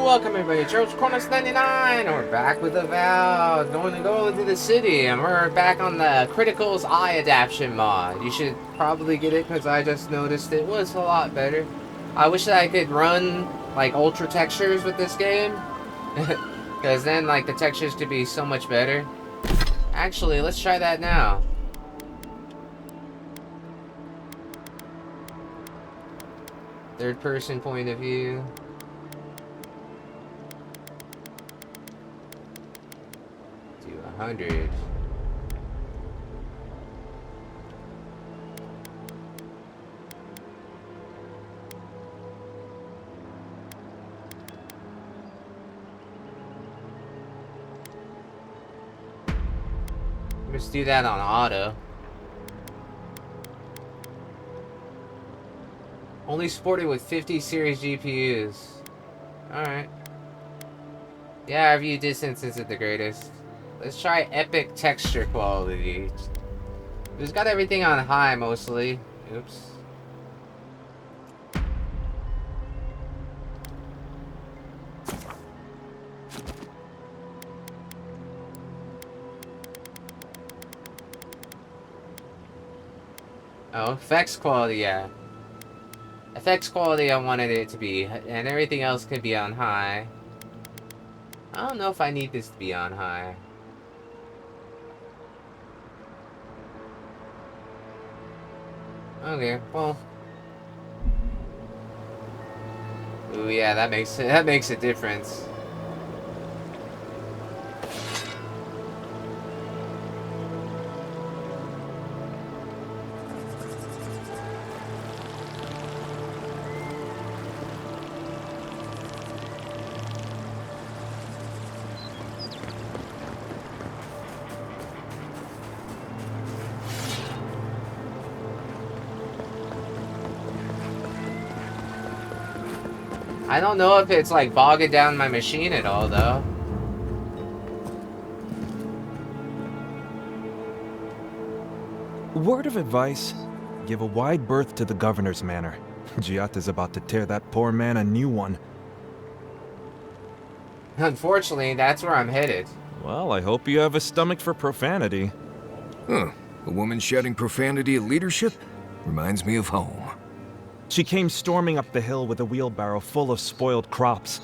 Welcome everybody, Charles Corners 99. We're back with Avowed, going to go into the city, and we're back on the Critical's Eye Adaptation mod. You should probably get it because I just noticed it was a lot better. I wish that I could run like ultra textures with this game, because then like the textures could be so much better. Actually, let's try that now. Third person point of view. Do 100. Let's do that on auto. Only supported with 50 series GPUs. Alright. Yeah, our view distance isn't the greatest. Let's try epic texture quality. It's got everything on high mostly. Oops. Oh, effects quality, yeah. Effects quality I wanted it to be, and everything else could be on high. I don't know if I need this to be on high. Okay, well. Ooh, yeah, that makes a difference. I don't know if it's like bogging down my machine at all, though. Word of advice, give a wide berth to the governor's manor. Giatta's about to tear that poor man a new one. Unfortunately, that's where I'm headed. Well, I hope you have a stomach for profanity. Huh. A woman shouting profanity at leadership? Reminds me of home. She came storming up the hill with a wheelbarrow full of spoiled crops.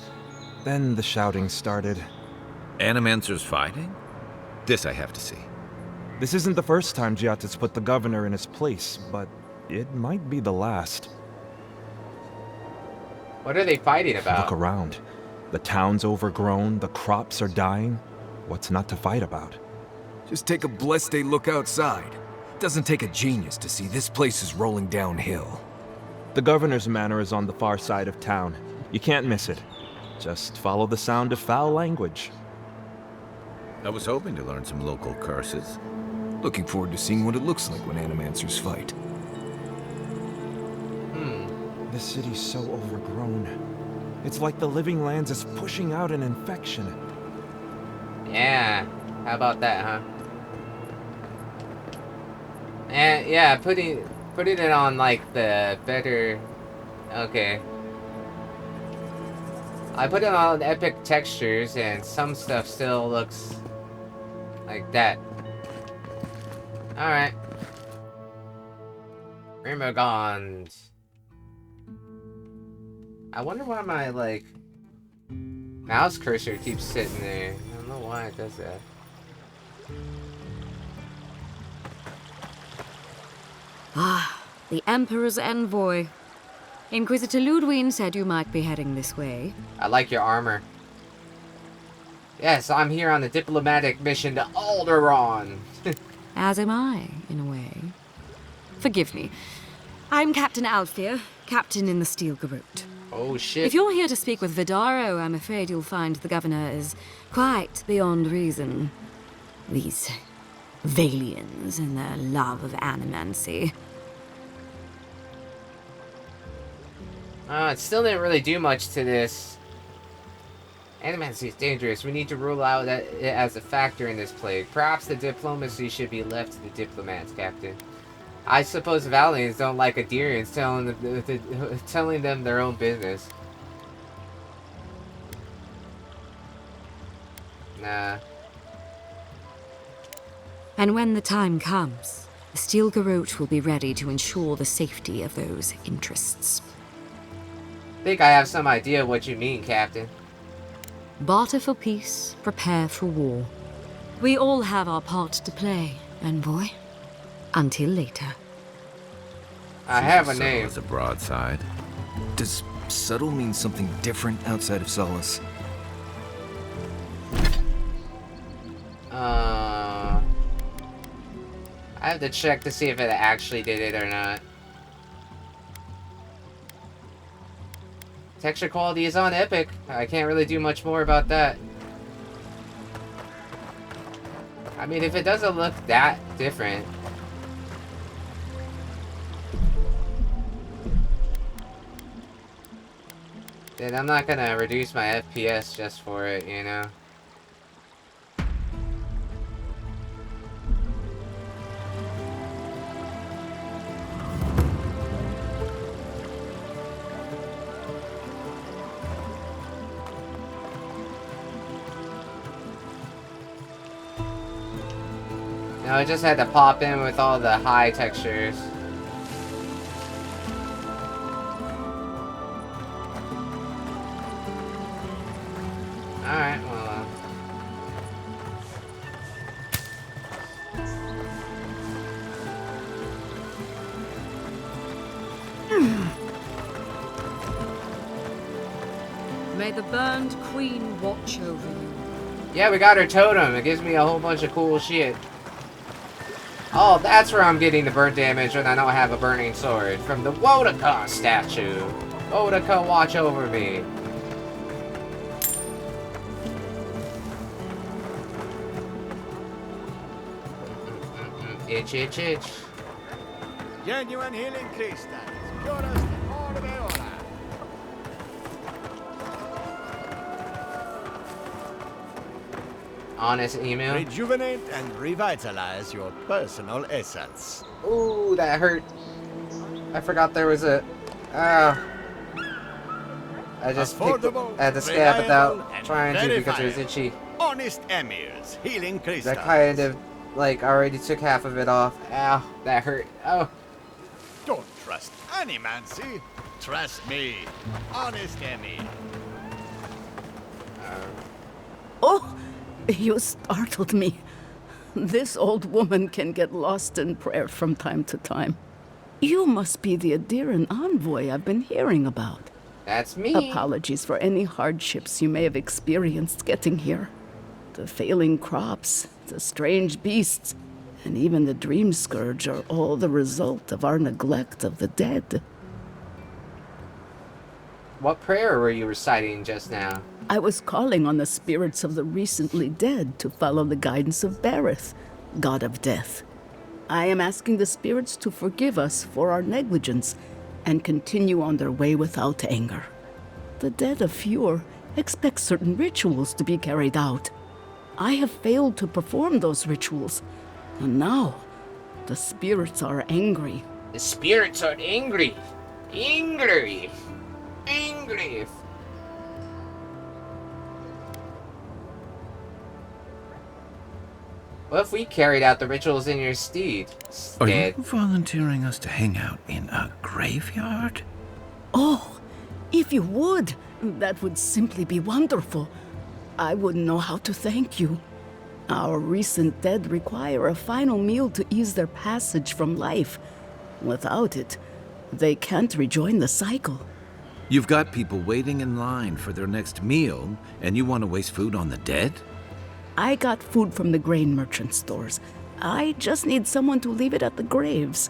Then the shouting started. Animancers fighting? This I have to see. This isn't the first time Giatta's put the governor in his place, but it might be the last. What are they fighting about? Look around. The town's overgrown, the crops are dying. What's not to fight about? Just take a blessed day look outside. Doesn't take a genius to see this place is rolling downhill. The governor's manor is on the far side of town. You can't miss it. Just follow the sound of foul language. I was hoping to learn some local curses. Looking forward to seeing what it looks like when animancers fight. The city's so overgrown. It's like the Living Lands is pushing out an infection. Yeah, how about that, huh? And yeah, putting it on like the better. Okay. I put it on epic textures, and some stuff still looks like that. All right. Rainbow Gons. I wonder why my like mouse cursor keeps sitting there. I don't know why it does that. Ah, the Emperor's envoy. Inquisitor Ludwig said you might be heading this way. I like your armor. Yes, I'm here on a diplomatic mission to Alderaan. As am I, in a way. Forgive me. I'm Captain Alfir, captain in the Steel Garrote. Oh shit. If you're here to speak with Vidaro, I'm afraid you'll find the governor is quite beyond reason. These Valians and their love of animancy. It still didn't really do much to this. Animancy is dangerous. We need to rule out that it as a factor in this plague. Perhaps the diplomacy should be left to the diplomats, Captain. I suppose Valians don't like Adirians telling them their own business. Nah. And when the time comes, the Steel Garrote will be ready to ensure the safety of those interests. Think I have some idea what you mean, Captain. Barter for peace, prepare for war. We all have our part to play, envoy. Until later. I have a Subtle name. as a broadside. Does subtle mean something different outside of Solace? I have to check to see if it actually did it or not. Texture quality is on Epic. I can't really do much more about that. I mean, if it doesn't look that different. Then I'm not gonna reduce my FPS just for it, you know? No, I just had to pop in with all the high textures. Alright, well... May the burned queen watch over you. Yeah, we got her totem. It gives me a whole bunch of cool shit. Oh, that's where I'm getting the burn damage when I don't have a burning sword. From the Wodaka statue. Wodaka, watch over me. Itch, itch, itch. Genuine healing crystals, purest orbe ora. Honest email. Rejuvenate and revitalize your personal essence. Ooh, that hurt. I forgot there was a... I just picked Affordable, at the scab reliable, without and trying to because it was verifiable. itchy. Honest emirs, healing crystals. That kind of, like, already took half of it off. Ow, that hurt. Oh. Don't trust animancy. Trust me. Honest Emmy. Oh, you startled me. This old woman can get lost in prayer from time to time. You must be the Adiran envoy I've been hearing about. That's me. Apologies for any hardships you may have experienced getting here. The failing crops, the strange beasts, and even the dream scourge are all the result of our neglect of the dead. What prayer were you reciting just now? I was calling on the spirits of the recently dead to follow the guidance of Bareth, god of death. I am asking the spirits to forgive us for our negligence and continue on their way without anger. The dead of Fior expect certain rituals to be carried out. I have failed to perform those rituals, and now the spirits are angry. The spirits are angry. Angry. Angry. What if we carried out the rituals in your stead? Are you volunteering us to hang out in a graveyard? Oh, if you would, that would simply be wonderful. I wouldn't know how to thank you. Our recent dead require a final meal to ease their passage from life. Without it, they can't rejoin the cycle. You've got people waiting in line for their next meal, and you want to waste food on the dead? I got food from the grain merchant stores. I just need someone to leave it at the graves.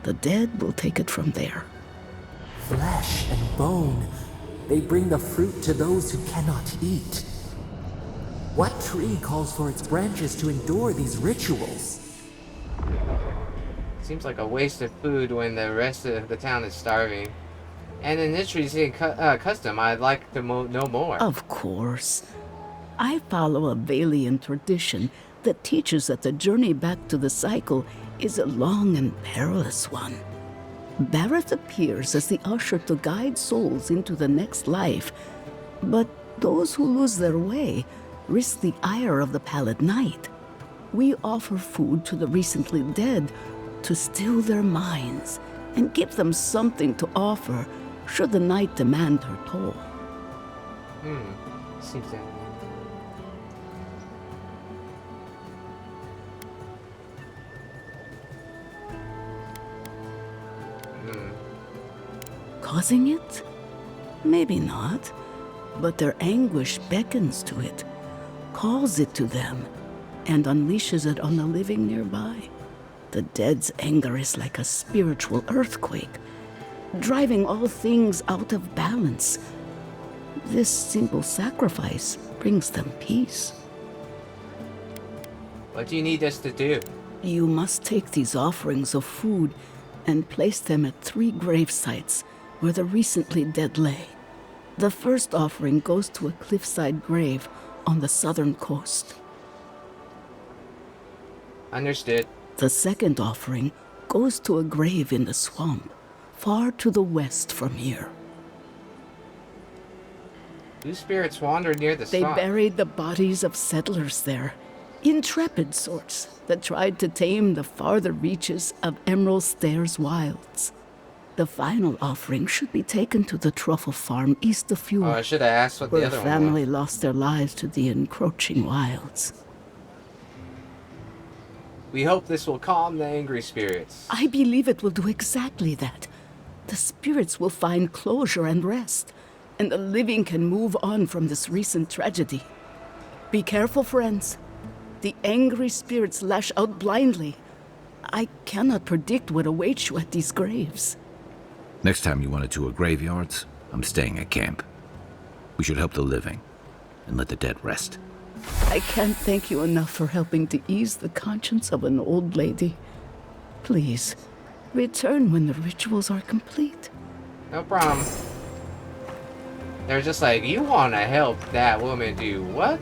The dead will take it from there. Flesh and bone, they bring the fruit to those who cannot eat. What tree calls for its branches to endure these rituals? Seems like a waste of food when the rest of the town is starving. And in this recent custom, I'd like to know more. Of course. I follow a Valian tradition that teaches that the journey back to the cycle is a long and perilous one. Bareth appears as the usher to guide souls into the next life, but those who lose their way risk the ire of the Pallid Knight. We offer food to the recently dead to still their minds and give them something to offer should the knight demand her toll. Seems that. Causing it? Maybe not. But their anguish beckons to it, calls it to them, and unleashes it on the living nearby. The dead's anger is like a spiritual earthquake, driving all things out of balance. This simple sacrifice brings them peace. What do you need us to do? You must take these offerings of food and place them at 3 grave sites where the recently dead lay. The first offering goes to a cliffside grave on the southern coast. Understood. The second offering goes to a grave in the swamp, far to the west from here. Do spirits wander near the They swamp? buried the bodies of settlers there, intrepid sorts that tried to tame the farther reaches of Emerald Stairs wilds. The final offering should be taken to the truffle farm east of Fior, Oh, I should have asked what the where a other one was. family lost their lives to the encroaching wilds. We hope this will calm the angry spirits. I believe it will do exactly that. The spirits will find closure and rest, and the living can move on from this recent tragedy. Be careful, friends. The angry spirits lash out blindly. I cannot predict what awaits you at these graves. Next time you want to tour graveyards, I'm staying at camp. We should help the living and let the dead rest. I can't thank you enough for helping to ease the conscience of an old lady. Please, return when the rituals are complete. No problem. They're just like, you want to help that woman do what?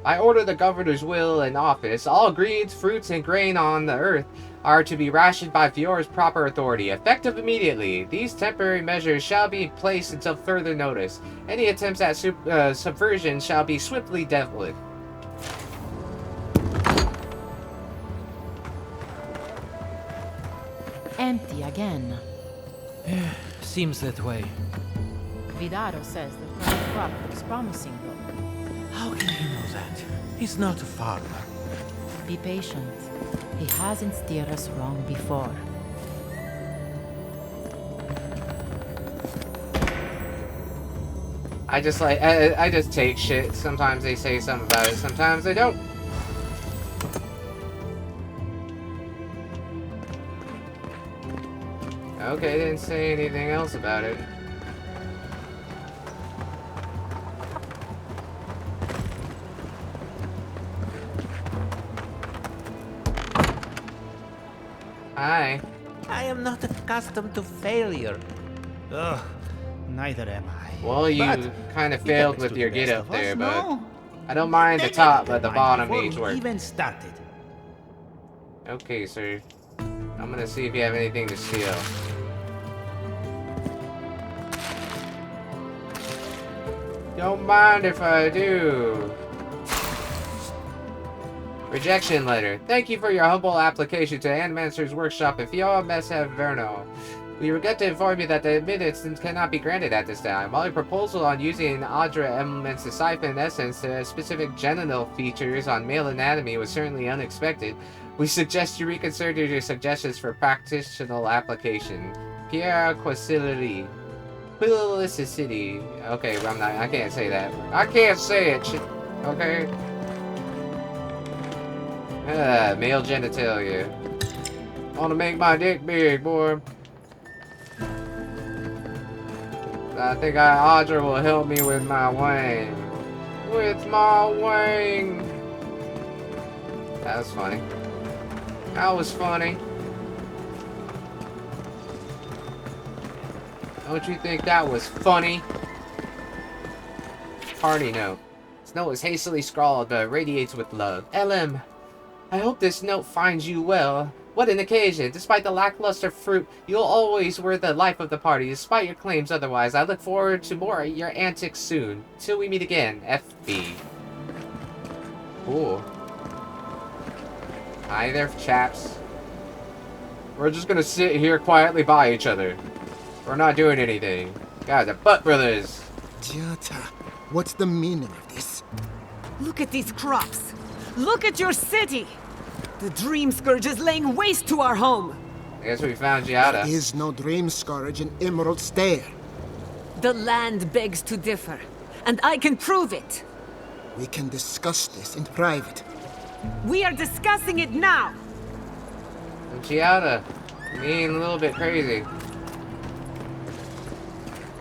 I order the governor's will in office. All greens, fruits, and grain on the earth are to be rationed by Fior's proper authority, effective immediately. These temporary measures shall be placed until further notice. Any attempts at subversion shall be swiftly dealt with. Empty again. Seems that way. Vidaro says the current crop looks promising, though. How can he know that? He's not a farmer. Be patient. He hasn't steered us wrong before. I just take shit. Sometimes they say something about it, sometimes they don't. Okay, didn't say anything else about it. Hi. I am not accustomed to failure. Ugh, neither am I. Well, you But kind of it failed happens with to your the best get up of us, there, but no? I don't mind the They top, made but the their bottom mind needs before we work. even started. Okay, sir. I'm gonna see if you have anything to steal. Don't mind if I do. Rejection letter. Thank you for your humble application to Animancer's workshop in Fior Verno. We regret to inform you that the admittance cannot be granted at this time. While your proposal on using Adra elements to siphon essence to specific genital features on male anatomy was certainly unexpected, we suggest you reconsider your suggestions for practitioner application. Pierre Quasileri. Quilicity. Okay, well, I can't say that. I can't say it. Okay. Male genitalia. Want to make my dick big, boy. I think Audra will help me with my wang. With my wang. That was funny. That was funny. Don't you think that was funny? Party note. This note is hastily scrawled but radiates with love. LM. I hope this note finds you well. What an occasion. Despite the lackluster fruit, you'll always were the life of the party, despite your claims otherwise. I look forward to more of your antics soon. Till we meet again. FB. Cool. Hi there, chaps. We're just gonna sit here quietly by each other. We're not doing anything. Guys, the Butt Brothers. Giata, what's the meaning of this? Look at these crops. Look at your city. The Dream Scourge is laying waste to our home. I guess we found Giada. There is no Dream Scourge in Emerald Stair. The land begs to differ, and I can prove it. We can discuss this in private. We are discussing it now. Giada, being a little bit crazy.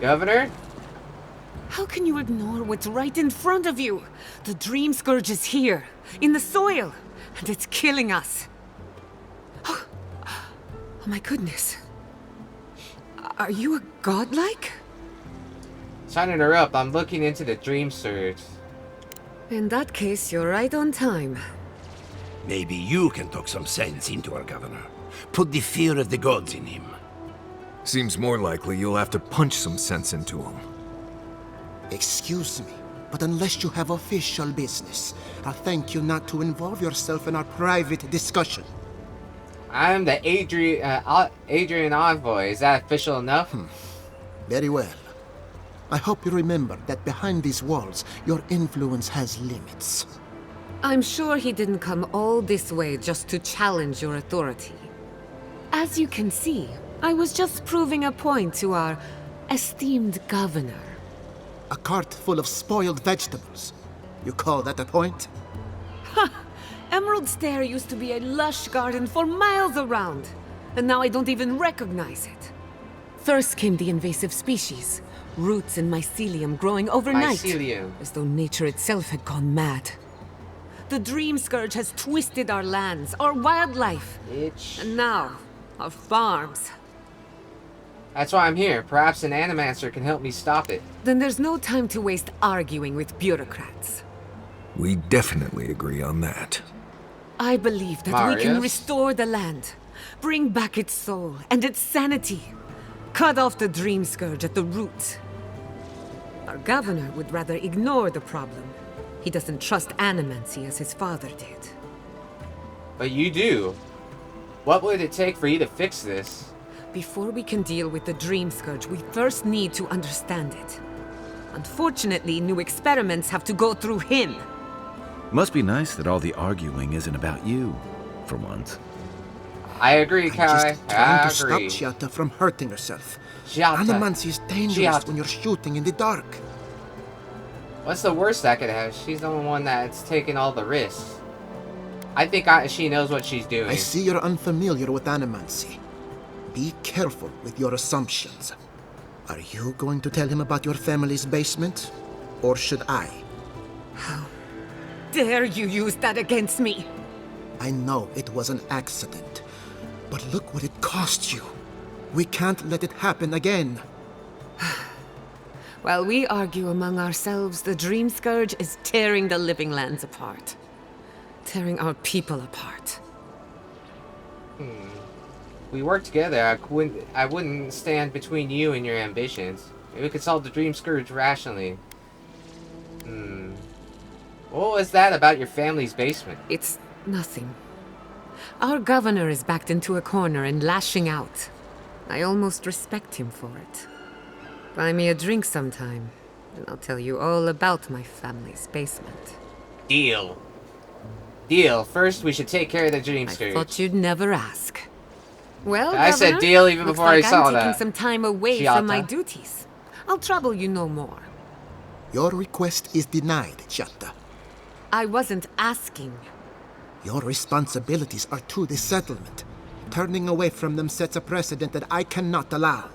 Governor? How can you ignore what's right in front of you? The Dream Scourge is here, in the soil, and it's killing us. Oh my goodness. Are you a godlike? Signing her up, I'm looking into the Dream Surge. In that case, you're right on time. Maybe you can talk some sense into our governor. Put the fear of the gods in him. Seems more likely you'll have to punch some sense into him. Excuse me, but unless you have official business, I'll thank you not to involve yourself in our private discussion. I'm the Adrian Envoy. Is that official enough? Very well. I hope you remember that behind these walls, your influence has limits. I'm sure he didn't come all this way just to challenge your authority. As you can see, I was just proving a point to our esteemed governor. A cart full of spoiled vegetables. You call that a point? Ha! Emerald Stair used to be a lush garden for miles around, and now I don't even recognize it. First came the invasive species, roots and mycelium growing overnight, as though nature itself had gone mad. The Dream Scourge has twisted our lands, our wildlife, and now, our farms. That's why I'm here. Perhaps an animancer can help me stop it. Then there's no time to waste arguing with bureaucrats. We definitely agree on that. I believe that we can restore the land, bring back its soul and its sanity, cut off the Dream Scourge at the root. Our governor would rather ignore the problem. He doesn't trust animancy as his father did. But you do. What would it take for you to fix this? Before we can deal with the Dream Scourge, we first need to understand it. Unfortunately, new experiments have to go through him. Must be nice that all the arguing isn't about you, for once. I agree, Kai. Just trying to stop Giata from hurting herself. Animancy is dangerous when you're shooting in the dark. What's the worst that could happen? She's the one that's taking all the risks. I think she knows what she's doing. I see you're unfamiliar with animancy. Be careful with your assumptions. Are you going to tell him about your family's basement? Or should I? How dare you use that against me? I know it was an accident, but look what it cost you. We can't let it happen again. While we argue among ourselves, the Dream Scourge is tearing the living lands apart. Tearing our people apart. We work together. I wouldn't stand between you and your ambitions. Maybe we could solve the Dream Scourge rationally. What was that about your family's basement? It's nothing. Our governor is backed into a corner and lashing out. I almost respect him for it. Buy me a drink sometime, and I'll tell you all about my family's basement. Deal. Deal. First, we should take care of the Dream Scourge. I thought you'd never ask. Well, I said deal even before I saw that. I'm taking some time away from my duties. I'll trouble you no more. Your request is denied, Giata. I wasn't asking. Your responsibilities are to the settlement. Turning away from them sets a precedent that I cannot allow.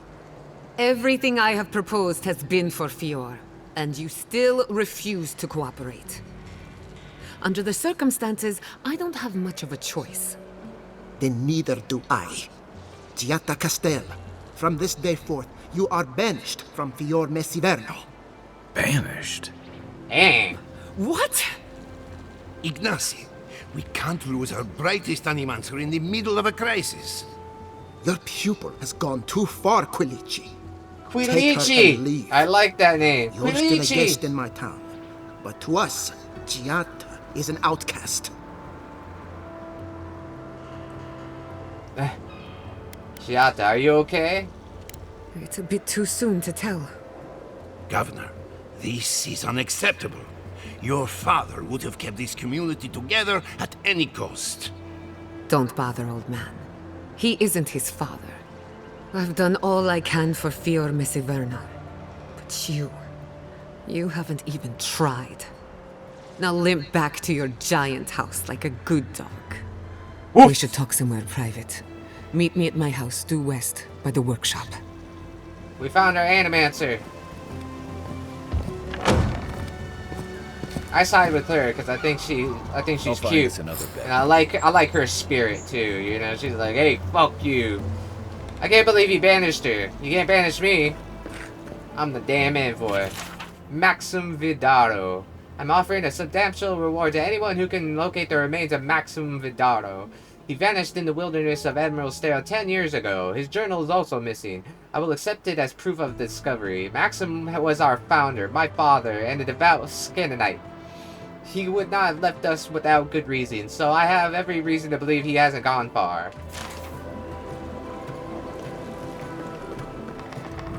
Everything I have proposed has been for Fior, and you still refuse to cooperate. Under the circumstances, I don't have much of a choice. Then neither do I. Giata Castel, from this day forth, you are banished from Fior Messiverno. Banished? What? Ignacy, we can't lose our brightest animancer in the middle of a crisis. Your pupil has gone too far, Quilici. Quilici! I like that name. You're still a guest in my town. But to us, Giata is an outcast. Shiata, are you okay? It's a bit too soon to tell. Governor, this is unacceptable. Your father would have kept this community together at any cost. Don't bother, old man. He isn't his father. I've done all I can for Fior Mesiverna. But you haven't even tried. Now limp back to your giant house like a good dog. Oof. We should talk somewhere private. Meet me at my house due west by the workshop. We found our animancer. I side with her because I think she's cute, and I like her spirit too. You know, she's like, "Hey, fuck you." I can't believe you banished her. You can't banish me. I'm the damn envoy. Maxim Vidaro. I'm offering a substantial reward to anyone who can locate the remains of Maxim Vidaro. He vanished in the wilderness of Admiral Stale 10 years ago. His journal is also missing. I will accept it as proof of discovery. Maxim was our founder, my father, and a devout Scanonite. He would not have left us without good reason, so I have every reason to believe he hasn't gone far.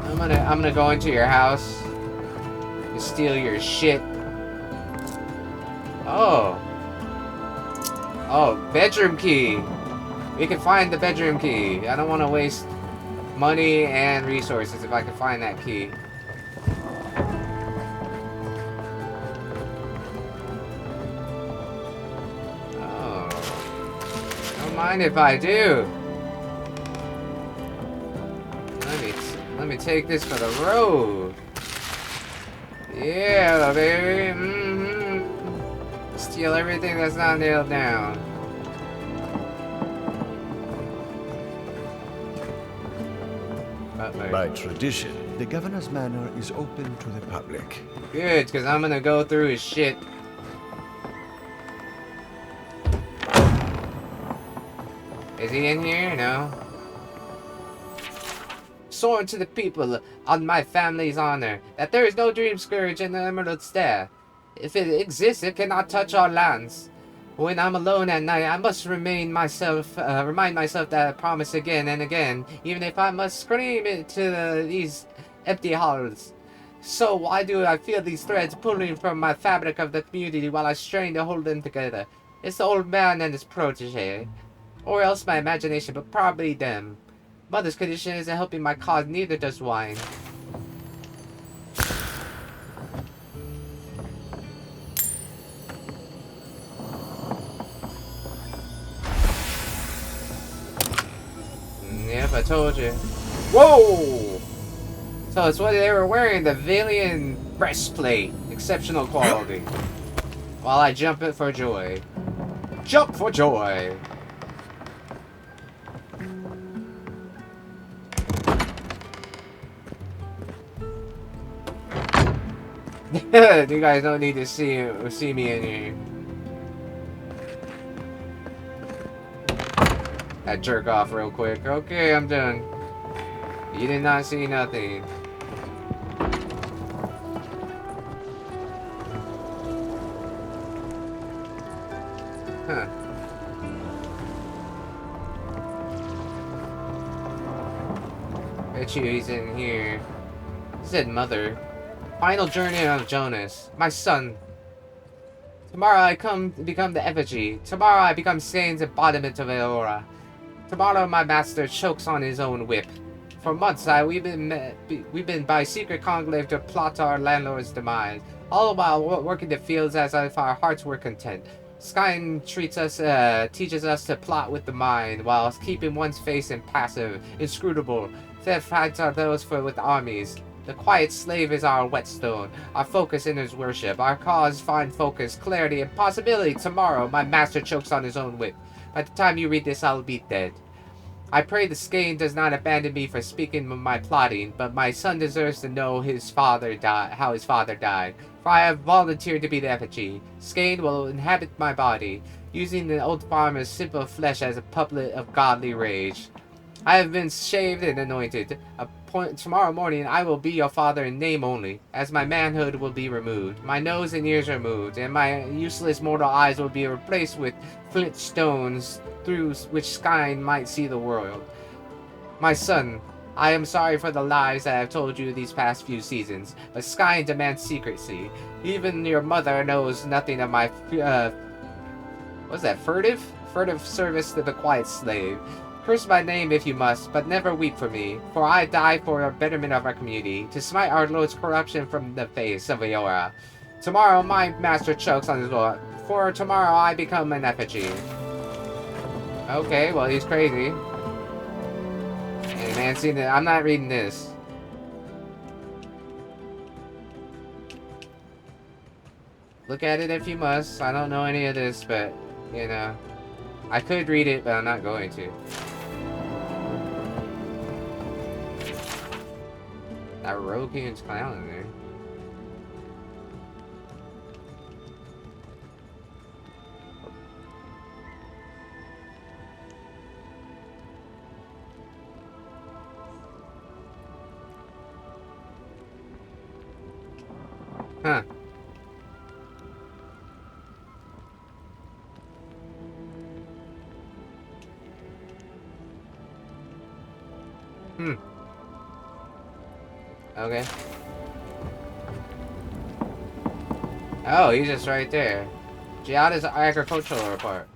I'm gonna go into your house and steal your shit. Oh, bedroom key. We can find the bedroom key. I don't want to waste money and resources if I can find that key. Oh, don't mind if I do. Let me take this for the road. Yeah, baby. Steal everything that's not nailed down. By tradition, the governor's manor is open to the public. Good, because I'm gonna go through his shit. Is he in here? No. Sworn to the people on my family's honor that there is no dream scourge in the Emerald Stair. If it exists, it cannot touch our lands. When I'm alone at night, I must remind myself that I promise again and again, even if I must scream it to these empty halls. So why do I feel these threads pulling from my fabric of the community while I strain to hold them together? It's the old man and his protege. Or else my imagination, but probably them. Mother's condition isn't helping my cause, neither does wine. Yep, I told you. Whoa! So it's what they were wearing, the Valiant breastplate. Exceptional quality. While I jump it for joy. Jump for joy! You guys don't need to see me in here. I jerk off real quick. Okay, I'm done. You did not see nothing. Huh. Bet you he's in here. He said mother. Final journey of Jonas. My son. Tomorrow I come to become the effigy. Tomorrow I become Sane's embodiment of Aurora. Tomorrow my master chokes on his own whip. For months we've been by secret conclave to plot our landlord's demise. All the while working the fields as if our hearts were content. Skyn teaches us to plot with the mind, while keeping one's face impassive, inscrutable. Theft fights are those with armies. The quiet slave is our whetstone, our focus in his worship. Our cause find focus, clarity, and possibility. Tomorrow, my master chokes on his own whip. By the time you read this, I'll be dead. I pray the Skane does not abandon me for speaking of my plotting, but my son deserves to know how his father died. For I have volunteered to be the effigy. Skane will inhabit my body, using the old farmer's simple flesh as a puppet of godly rage. I have been shaved and anointed, a tomorrow morning I will be your father in name only, as my manhood will be removed, my nose and ears removed, and my useless mortal eyes will be replaced with flint stones through which Skyn might see the world. My son, I am sorry for the lies I have told you these past few seasons, but Skyn demands secrecy. Even your mother knows nothing of my, what's that, furtive service to the quiet slave. Curse my name if you must, but never weep for me, for I die for the betterment of our community, to smite our lord's corruption from the face of Fior. Tomorrow my master chokes on his lord, for tomorrow I become an effigy. Okay, well he's crazy. Hey man, see, I'm not reading this. Look at it if you must. I don't know any of this, but, you know, I could read it, but I'm not going to. That Roku's clown in there. Huh. Okay. Oh, he's just right there. Giada's agricultural report.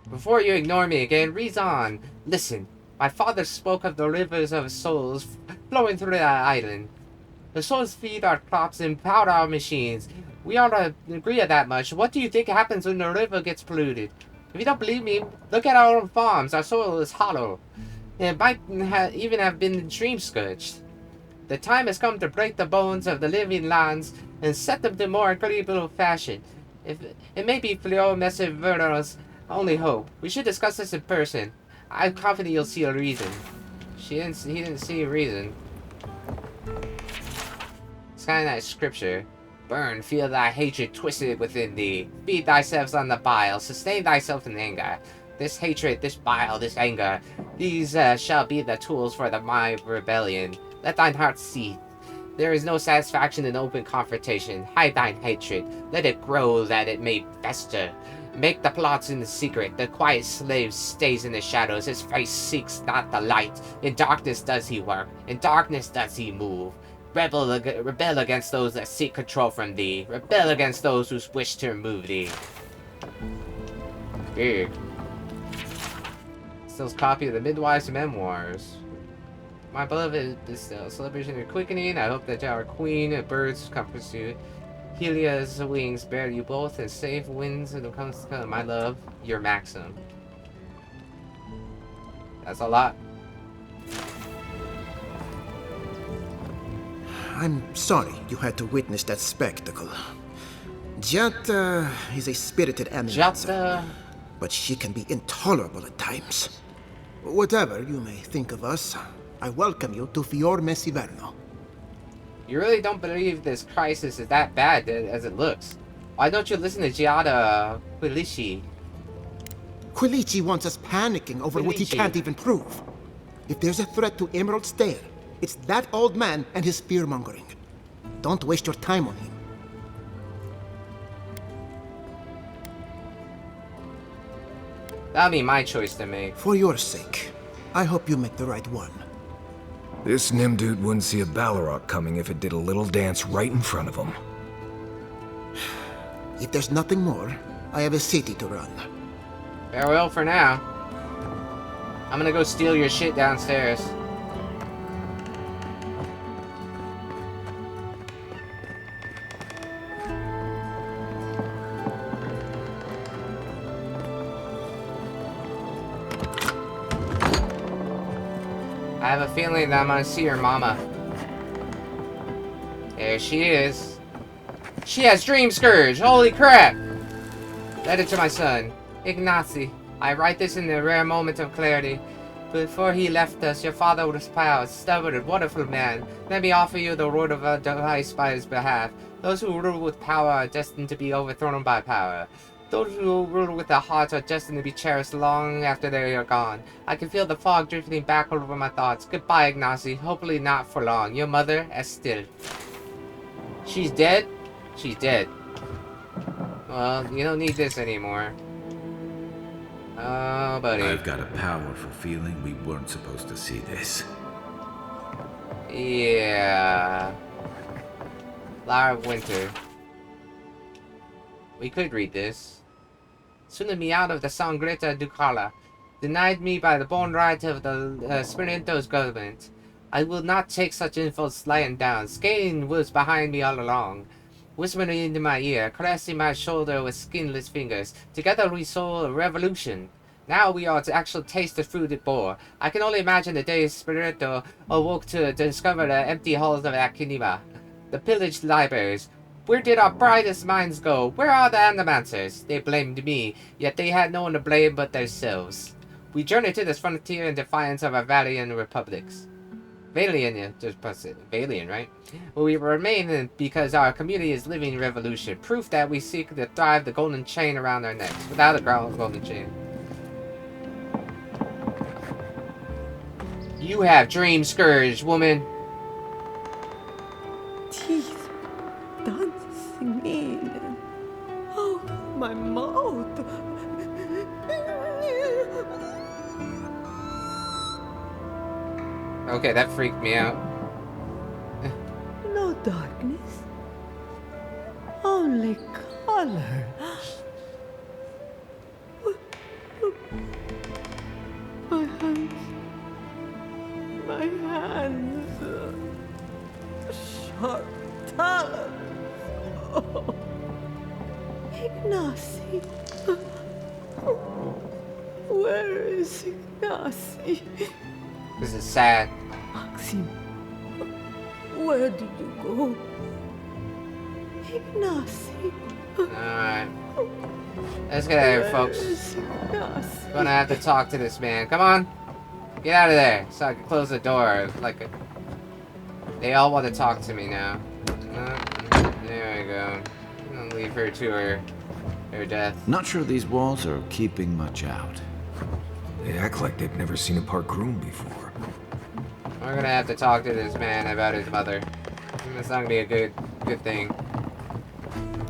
Before you ignore me again, reason. Listen. My father spoke of the rivers of souls flowing through that island. The souls feed our crops and power our machines. We ought to agree on that much. What do you think happens when the river gets polluted? If you don't believe me, look at our own farms. Our soil is hollow. It might even have been dream-scourged. The time has come to break the bones of the living lands and set them to more agreeable fashion. If it may be Fior Messerverno's only hope. We should discuss this in person. I'm confident you'll see a reason. He didn't see a reason. It's kind of like scripture. Burn, feel thy hatred twisted within thee. Feed thyself on the bile. Sustain thyself in anger. This hatred, this bile, this anger, these shall be the tools for my rebellion. Let thine heart seethe. There is no satisfaction in open confrontation. Hide thine hatred. Let it grow that it may fester. Make the plots in the secret. The quiet slave stays in the shadows. His face seeks not the light. In darkness does he work. In darkness does he move. Rebel against those that seek control from thee. Rebel against those who wish to remove thee. Big. Still's copy of the Midwife's Memoirs. My beloved is still celebration of quickening. I hope that our queen of birds come pursue. Helia's wings bear you both and safe winds and comes to come. My love, your Maxim. That's a lot. I'm sorry you had to witness that spectacle. Giada is a spirited animal, but she can be intolerable at times. Whatever you may think of us, I welcome you to Fior Messiverno. You really don't believe this crisis is that bad as it looks. Why don't you listen to Giada Quilici? Quilici wants us panicking over what he can't even prove. If there's a threat to Emerald Stair, it's that old man and his fear-mongering. Don't waste your time on him. That'll be my choice to make. For your sake, I hope you make the right one. This Nimdude wouldn't see a Balrog coming if it did a little dance right in front of him. If there's nothing more, I have a city to run. Farewell for now. I'm gonna go steal your shit downstairs. I have a feeling that I'm gonna see her mama. There she is. She has Dream Scourge! Holy crap! Letter to my son. Ignacy, I write this in a rare moment of clarity. Before he left us, your father was proud, stubborn, and wonderful man. Let me offer you the word of advice by his behalf. Those who rule with power are destined to be overthrown by power. Those who rule with their hearts are destined to be cherished long after they are gone. I can feel the fog drifting back over my thoughts. Goodbye, Ignacy. Hopefully not for long. Your mother, Estelle. She's dead? She's dead. Well, you don't need this anymore. Oh, buddy. I've got a powerful feeling we weren't supposed to see this. Yeah. Flower of Winter. We could read this. Soon me out of the Sangreta Ducala, denied me by the born right of the Spiritos government. I will not take such insults lying down. Skane was behind me all along, whispering into my ear, caressing my shoulder with skinless fingers. Together we saw a revolution. Now we are to actually taste the fruit it bore. I can only imagine the day Spirito awoke to discover the empty halls of Akinima, the pillaged libraries. Where did our brightest minds go? Where are the Animancers? They blamed me, yet they had no one to blame but themselves. We journeyed to this frontier in defiance of our Valian republics. Valian, right? Well, we remain because our community is living revolution, proof that we seek to thrive the golden chain around our necks, without a golden chain. You have dream scourge, woman. Teeth dancing in. Oh, my mouth. Okay, that freaked me out. No darkness. Only color. My hands. My hands. Sharp talons. Oh. Ignacy. Where is Ignacy? This is sad. Maxim, where did you go? Ignacy. Alright. Let's get out of here, folks. Gonna have to talk to this man. Come on. Get out of there so I can close the door. They all want to talk to me now. There we go. I'm gonna leave her to her death. Not sure these walls are keeping much out. They act like they've never seen a park room before. We're gonna have to talk to this man about his mother. It's not gonna be a good thing.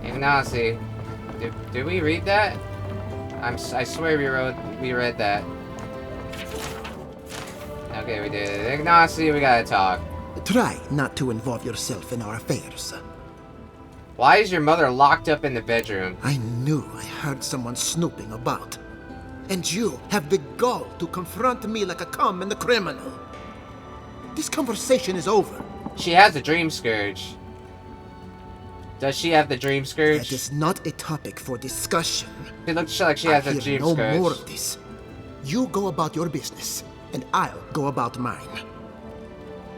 Ignacy, did we read that? I swear we read that. Okay, we did. Ignacy, we gotta talk. Try not to involve yourself in our affairs. Why is your mother locked up in the bedroom? I knew I heard someone snooping about. And you have the gall to confront me like a common criminal. This conversation is over. She has a dream scourge. Does she have the dream scourge? That is not a topic for discussion. It looks like she has a dream scourge. No more of this. You go about your business, and I'll go about mine.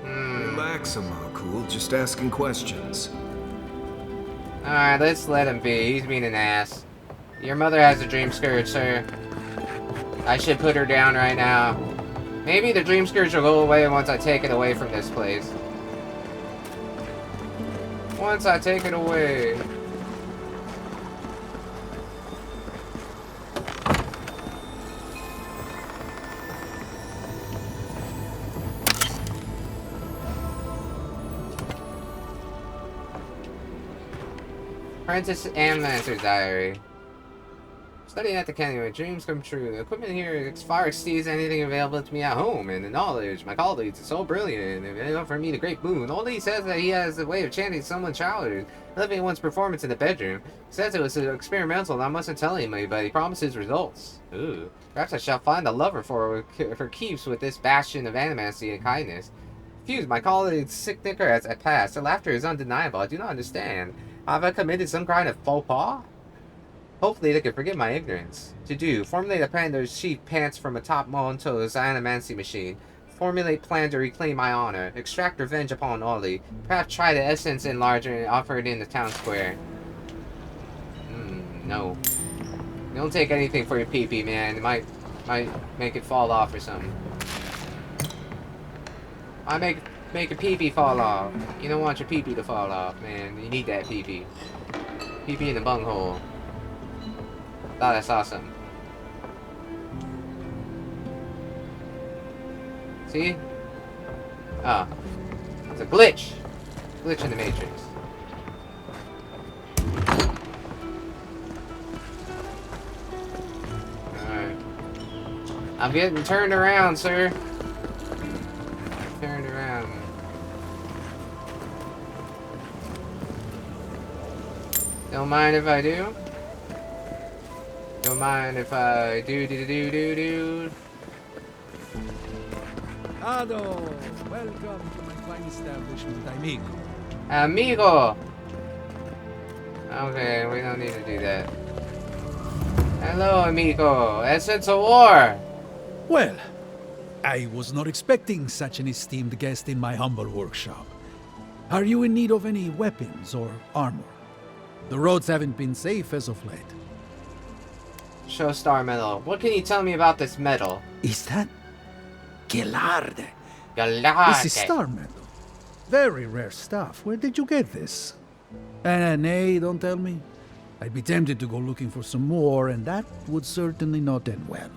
Relax, cool. Just asking questions. Alright, let's let him be. He's being an ass. Your mother has a dream scourge, sir. I should put her down right now. Maybe the dream scourge will go away once I take it away from this place. Once I take it away. Princess Animancer's Diary. Studying at the canyon where dreams come true. The equipment here far exceeds anything available to me at home, and the knowledge my colleagues is so brilliant, and they offer me the great boon. Only he says that he has a way of chanting someone's childhood, living one's performance in the bedroom. He says it was experimental, and I mustn't tell anybody, but he promises results. Ooh. Perhaps I shall find a lover for keeps with this bastion of animancy and kindness. Confused, my colleague's sick thinker as I pass. Their laughter is undeniable. I do not understand. Have I committed some kind of faux pas? Hopefully they can forgive my ignorance. To do, formulate a plan to sheath pants from a top Monto's animancy machine. Formulate plan to reclaim my honor. Extract revenge upon Ollie. Perhaps try the essence enlarger and offer it in the town square. No. Don't take anything for your pee-pee, man. It might make it fall off or something. I make a pee-pee fall off. You don't want your pee-pee to fall off, man. You need that pee-pee. Pee-pee in the bunghole. Thought I saw something. See? Oh. It's a glitch. Glitch in the Matrix. Alright. I'm getting turned around, sir. Turned around. Don't mind if I do. Don't mind if I do. Ado, welcome to my fine establishment, amigo. Amigo! Okay, we don't need to do that. Hello, amigo. Essence of War! Well, I was not expecting such an esteemed guest in my humble workshop. Are you in need of any weapons or armor? The roads haven't been safe as of late. Show star medal. What can you tell me about this medal? Is that Gelarde? Gelarde. This is star metal. Very rare stuff. Where did you get this? Nay, don't tell me. I'd be tempted to go looking for some more, and that would certainly not end well.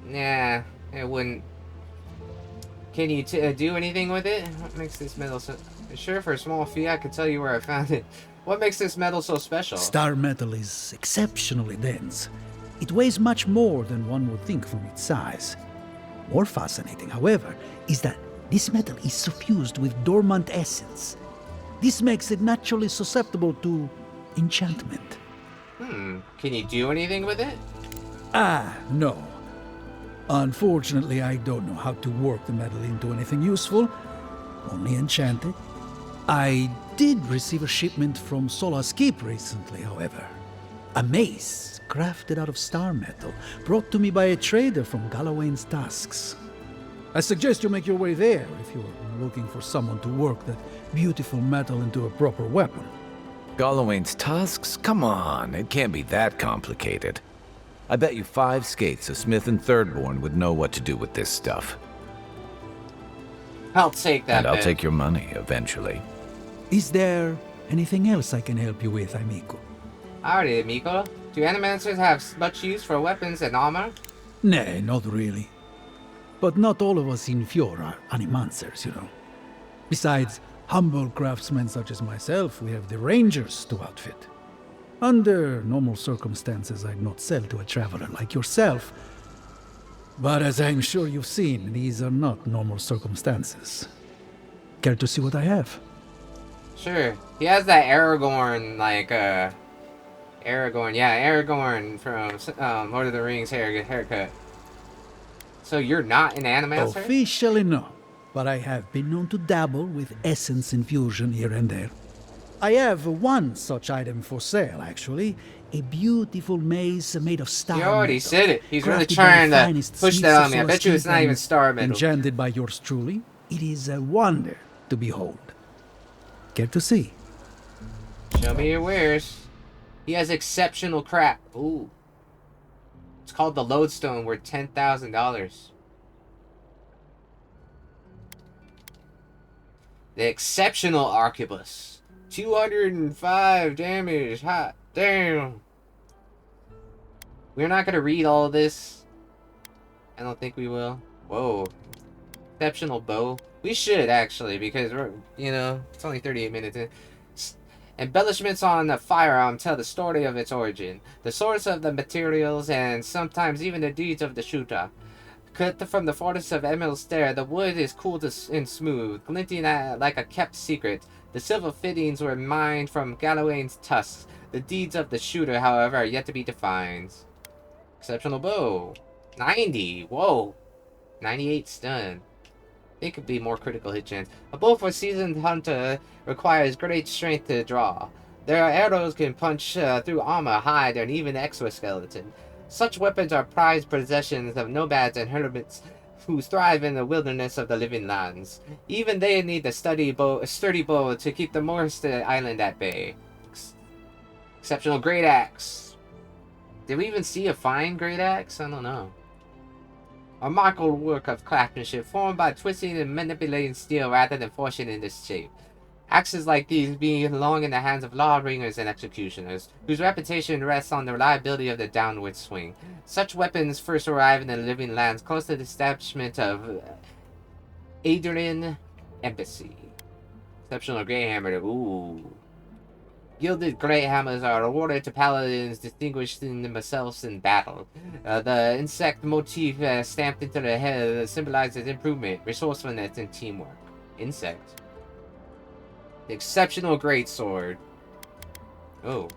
Nah, it wouldn't. Can you do anything with it? What makes this metal so... Sure, for a small fee, I could tell you where I found it. What makes this metal so special? Star metal is exceptionally dense. It weighs much more than one would think from its size. More fascinating, however, is that this metal is suffused with dormant essence. This makes it naturally susceptible to enchantment. Can you do anything with it? No. Unfortunately, I don't know how to work the metal into anything useful. Only enchant it. I did receive a shipment from Sola's Keep recently, however. A mace crafted out of star metal, brought to me by a trader from Galawain's Tusks. I suggest you make your way there if you're looking for someone to work that beautiful metal into a proper weapon. Galawain's Tusks? Come on, it can't be that complicated. I bet you 5 skates a Smith and Thirdborn would know what to do with this stuff. I'll take that. And I'll take your money eventually. Is there anything else I can help you with, amigo? Alright, amigo. Do animancers have much use for weapons and armor? Nay, not really. But not all of us in Fior are animancers, you know. Besides humble craftsmen such as myself, we have the rangers to outfit. Under normal circumstances, I'd not sell to a traveler like yourself. But as I'm sure you've seen, these are not normal circumstances. Care to see what I have? Sure. He has that Aragorn, like, Aragorn, yeah, Aragorn from Lord of the Rings haircut. So you're not an animaster? Officially no, but I have been known to dabble with essence infusion here and there. I have one such item for sale, actually. A beautiful maze made of star metal. You already said it. He's really trying to push that on me. I bet you it's not even star metal. Enchanted by yours truly. It is a wonder to behold. Care to see? Show me your wares. He has exceptional crap. Ooh. It's called the Lodestone, worth $10,000. The Exceptional Arquebus. 205 damage. Hot damn. We're not gonna read all of this. I don't think we will. Whoa. Exceptional bow. We should actually, because we're, you know, it's only 38 minutes in. Embellishments on the firearm tell the story of its origin, the source of the materials, and sometimes even the deeds of the shooter. Cut from the forest of Emerald Stair, the wood is cool and smooth, glinting like a kept secret. The silver fittings were mined from Galawain's tusks. The deeds of the shooter, however, are yet to be defined. Exceptional bow. 90. Whoa. 98 stun. It could be more critical hit chance. A bow for seasoned hunter requires great strength to draw. Their arrows can punch through armor, hide, and even exoskeleton. Such weapons are prized possessions of nomads and hermits who thrive in the wilderness of the living lands. Even they need a sturdy bow to keep the Morris island at bay. Exceptional great axe. Did we even see a fine great axe? I don't know. A remarkable work of craftsmanship formed by twisting and manipulating steel rather than forcing it into shape. Axes like these belong in the hands of lawbringers and executioners, whose reputation rests on the reliability of the downward swing. Such weapons first arrive in the living lands close to the establishment of Adrian Embassy. Exceptional Grey Hammer. Ooh. Gilded Grey Hammers are awarded to paladins distinguishing themselves in battle. The insect motif stamped into the head symbolizes improvement, resourcefulness, and teamwork. Insect. The Exceptional Greatsword. Oh.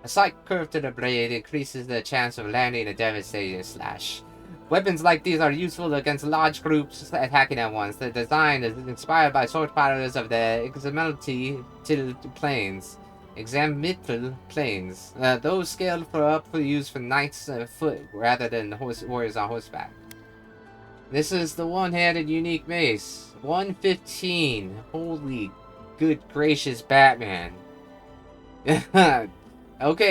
A slight curve to the blade increases the chance of landing a devastating slash. Weapons like these are useful against large groups attacking at once. The design is inspired by sword fighters of the Examital Plains. Those scaled for use for knights foot rather than warriors on horseback. This is the one-handed unique mace. 115. Holy good gracious Batman. Okay,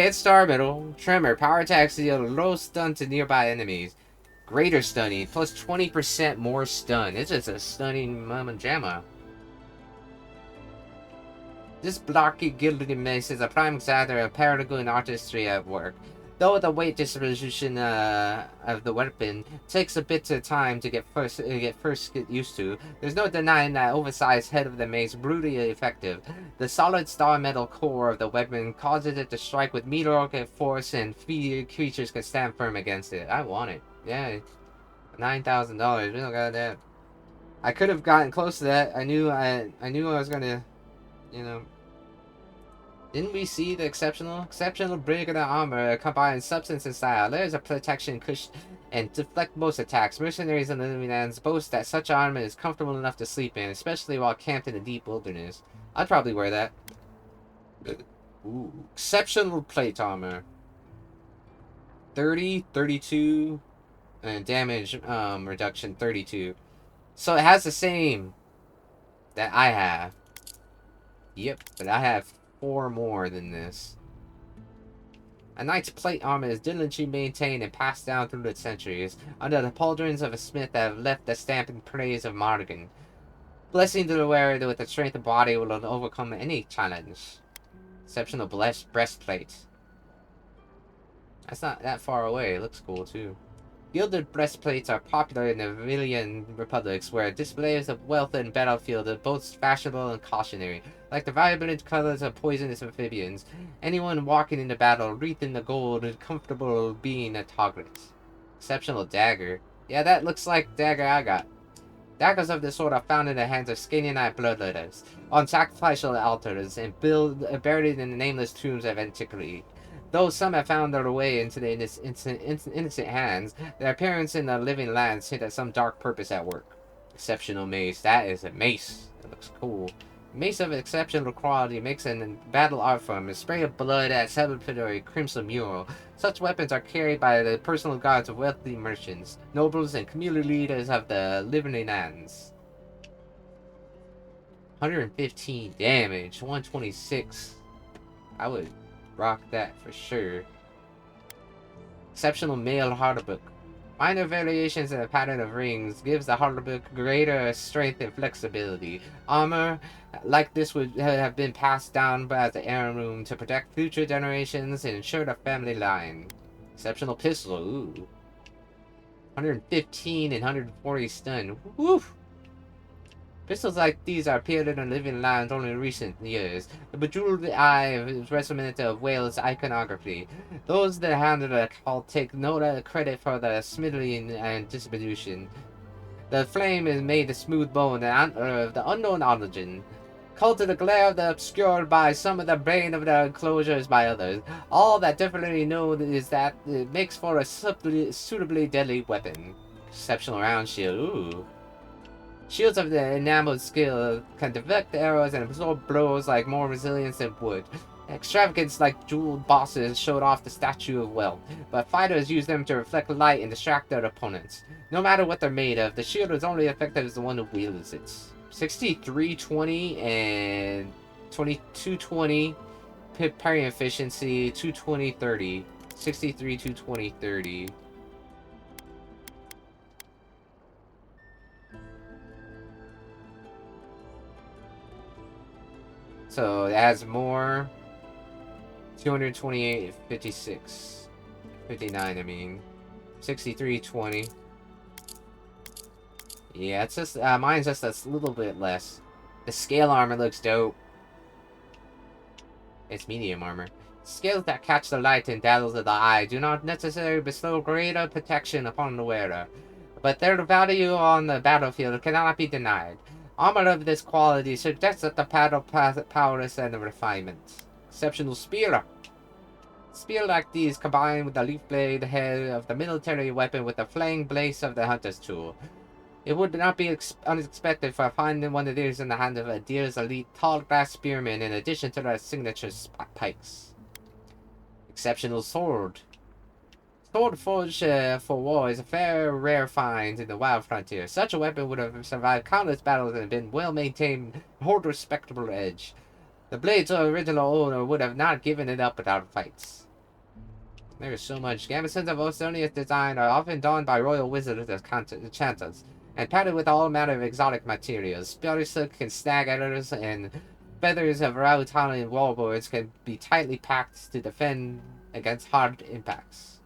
it's Star Middle. Tremor. Power attacks deal low stun to nearby enemies. Greater stunning, plus 20% more stun. It's just a stunning mama jamma. This blocky gilded mace is a prime example of Paragon artistry at work. Though the weight distribution of the weapon takes a bit of time to get used to, there's no denying that oversized head of the mace brutally effective. The solid star metal core of the weapon causes it to strike with meteoric force, and creatures can stand firm against it. I want it. Yeah, $9,000. We don't got that. I could have gotten close to that. I knew I was gonna, you know. Didn't we see the exceptional brigand armor combines substance and style? Layers of protection, cushion, and deflect most attacks. Mercenaries and living lands boast that such armor is comfortable enough to sleep in, especially while camped in the deep wilderness. I'd probably wear that. Ooh, exceptional plate armor. 30, 32. And damage reduction 32. So it has the same that I have. Yep, but I have 4 more than this. A knight's plate armor is diligently maintained and passed down through the centuries, under the pauldrons of a smith that have left the stamp and praise of Morrigan. Blessing to the wearer with the strength of body will overcome any challenge. Exceptional breastplate. That's not that far away. It looks cool too. Gilded breastplates are popular in the Vilian republics, where displays of wealth and battlefield are both fashionable and cautionary. Like the vibrant colors of poisonous amphibians, anyone walking into battle wreathed in the gold is comfortable being a target. Exceptional dagger. Yeah, that looks like dagger I got. Daggers of this sort are found in the hands of Scandinavian bloodletters, on sacrificial altars, and buried in the nameless tombs of antiquity. Though some have found their way into the innocent hands, their appearance in the living lands hint at some dark purpose at work. Exceptional mace. That is a mace. That looks cool. Mace of exceptional quality makes an battle art form. A spray of blood at celebratory crimson mural. Such weapons are carried by the personal guards of wealthy merchants, nobles, and community leaders of the living lands. 115 damage. 126. I would rock that for sure. Exceptional mail harderbook. Minor variations in the pattern of rings gives the harderbook greater strength and flexibility. Armor like this would have been passed down as the heirloom to protect future generations and ensure the family line. Exceptional pistol. Ooh. 115 and 140 stun. Woo! Pistols like these are appeared in the living lands only in recent years. The bejeweled eye is representative of Wales iconography. Those that handle the call take no credit for the smiddling and distribution. The flame is made of smooth bone and of the unknown origin. Called to the glare of the obscured by some of the brain of the enclosures by others. All that definitely know is that it makes for a suitably deadly weapon. Exceptional round shield. Ooh. Shields of the enameled skill can deflect arrows and absorb blows like more resilience than wood. Extravagance like jeweled bosses showed off the statue of wealth, but fighters use them to reflect light and distract their opponents. No matter what they're made of, the shield is only effective as the one who wields it. 6320 and 2220 parry efficiency, 220-30. 63, 220, 30. So it has more. 228, 56. 59, I mean. 63, 20. Yeah, it's just, mine's just a little bit less. The scale armor looks dope. It's medium armor. Scales that catch the light and dazzle the eye do not necessarily bestow greater protection upon the wearer, but their value on the battlefield cannot be denied. Armor of this quality suggests that the battle prowess and refinement. Exceptional spear. Spear like these combined with the leaf blade head of the military weapon with the flaying blade of the hunter's tool. It would not be unexpected for finding one of these in the hand of a deer's elite tall grass spearman in addition to their signature pikes. Exceptional sword. Sword forged for war is a fair rare find in the wild frontier. Such a weapon would have survived countless battles and been well maintained and hold a respectable edge. The blade's original owner would have not given it up without fights. There is so much. Gambesons of Ostonia's design are often donned by royal wizards as enchanters, and padded with all manner of exotic materials. Spear silk and snag editors and feathers of Rautalian wallboards can be tightly packed to defend against hard impacts.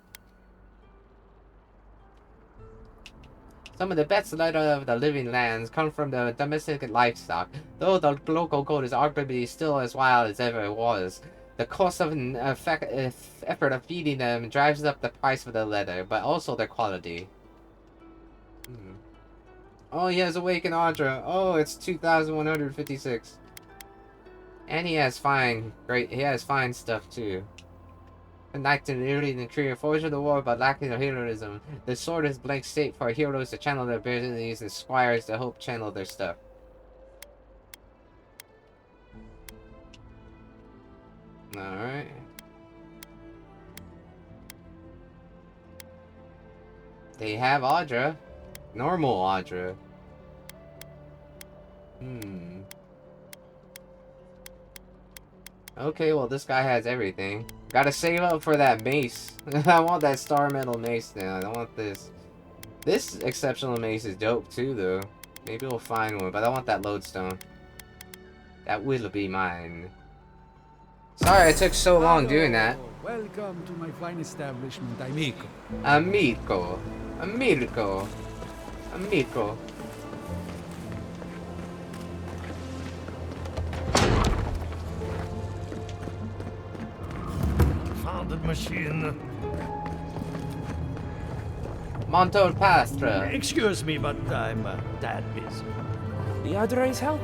Some of the best leather of the living lands come from the domestic livestock, though the local goat is arguably still as wild as ever it was. The cost of an effort of feeding them drives up the price of the leather, but also their quality. Oh, he has Awakened Audra. Oh, it's 2,156. And he has fine stuff too. A knight in early in the career, forged in the war but lacking of heroism. The sword is blank state for heroes to channel their abilities and squires to help channel their stuff. Alright. They have Audra. Normal Audra. Okay, well this guy has everything. Gotta save up for that mace. I want that star metal mace now. I don't want this. This exceptional mace is dope too though. Maybe we'll find one, but I want that lodestone. That will be mine. Sorry it took so long doing that. Welcome to my fine establishment, amico. Amico. Amico. Amico. Found the machine. Monto Pastra. Excuse me, but I'm that busy. The Audra is healthy.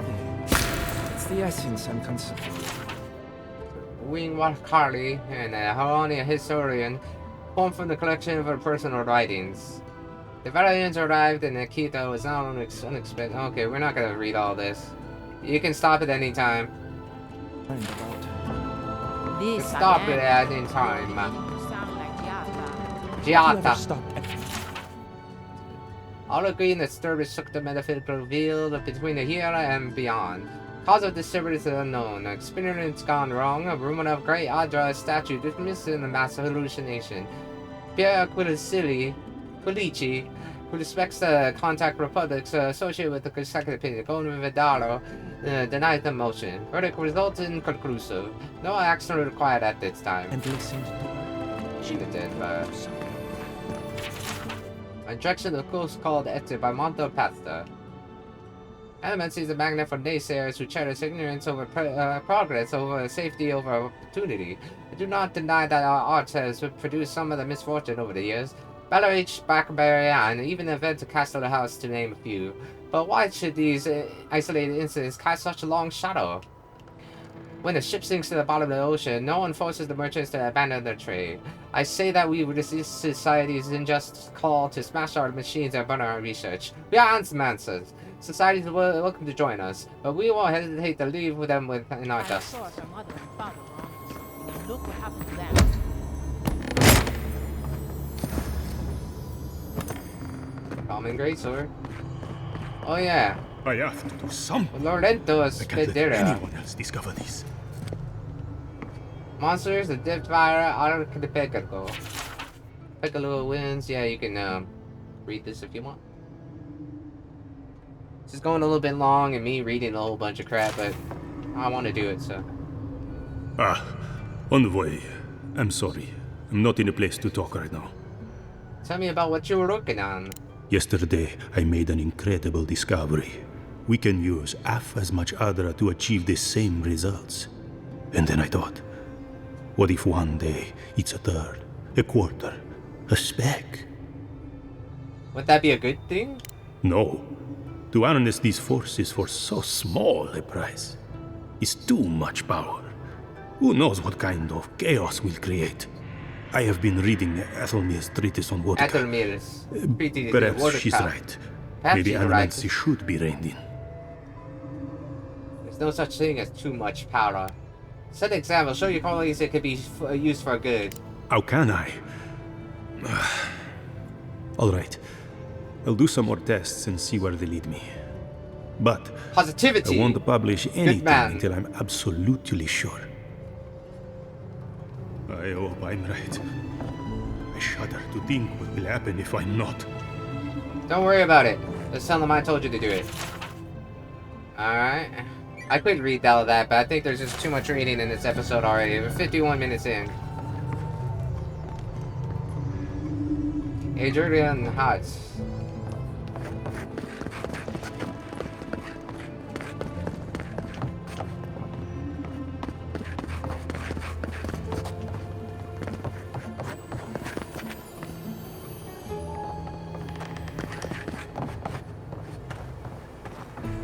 It's the essence I'm concerned. Wing Carly and a Harania historian formed from the collection of her personal writings. The Valiants arrived in Akito was not unexpected. Okay, we're not gonna read all this. You can stop at any time. Stop it at any time. Giata. All agree that disturbance shook the metaphysical reveal between the here and beyond. Cause of disturbance is unknown. Experience gone wrong. A rumor of Great Audra statue dismissed in a mass hallucination. Pierre Quilici, who respects the contact republics associated with the consecutive opinion, Golden Vidaro, denied the motion. Verdict resulted inconclusive. No action required at this time. And listened to her. She did, but... A direction of course called Ete by Monto Pasta. Elements is a magnet for naysayers who cherish ignorance over progress, over safety, over opportunity. I do not deny that our art has produced some of the misfortune over the years. Ballerich, Blackberry, and even events of Castle House, to name a few. But why should these isolated incidents cast such a long shadow? When a ship sinks to the bottom of the ocean, no one forces the merchants to abandon their trade. I say that we resist society's unjust call to smash our machines and burn our research. We are answers. Society is welcome to join us, but we won't hesitate to leave with them in our dust. Our mother and father were onto something, and look what happened to them. Common greatsword. Oh yeah. I have to do something. Lorento I can't let anyone else discover this. Monsters, the Death Fire, Arc the Piccolo. Piccolo wins. Yeah, you can read this if you want. This is going a little bit long and me reading a whole bunch of crap, but I want to do it, so. Envoy. I'm sorry. I'm not in a place to talk right now. Tell me about what you were working on. Yesterday, I made an incredible discovery. We can use half as much Adra to achieve the same results. And then I thought, what if one day it's a third, a quarter, a speck? Would that be a good thing? No. To harness these forces for so small a price is too much power. Who knows what kind of chaos we'll create? I have been reading Ethelmir's treatise on water. Ethelmir's treatise on Perhaps water she's power. right. Perhaps Maybe she's animancy right. should be reined in. There's no such thing as too much power. Set an example. Show your colleagues it could be used for good. How can I? All right. I'll do some more tests and see where they lead me. But positivity. I won't publish anything until I'm absolutely sure. I hope I'm right. I shudder to think what will happen if I'm not. Don't worry about it. Just tell them I told you to do it. Alright. I could read all of that, but I think there's just too much reading in this episode already. We're 51 minutes in. Adrian Hotz.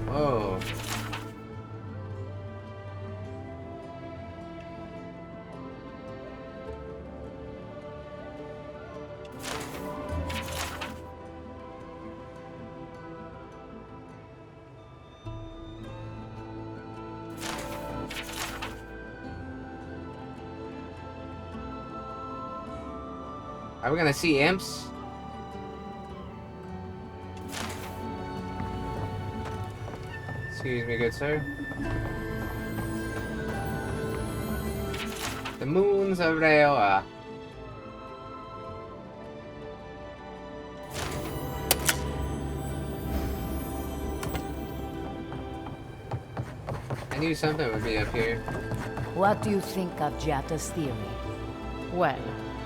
Oh. Are we gonna see imps? Excuse me, good sir. The moons of Reoa. I knew something would be up here. What do you think of Giatta's theory? Well,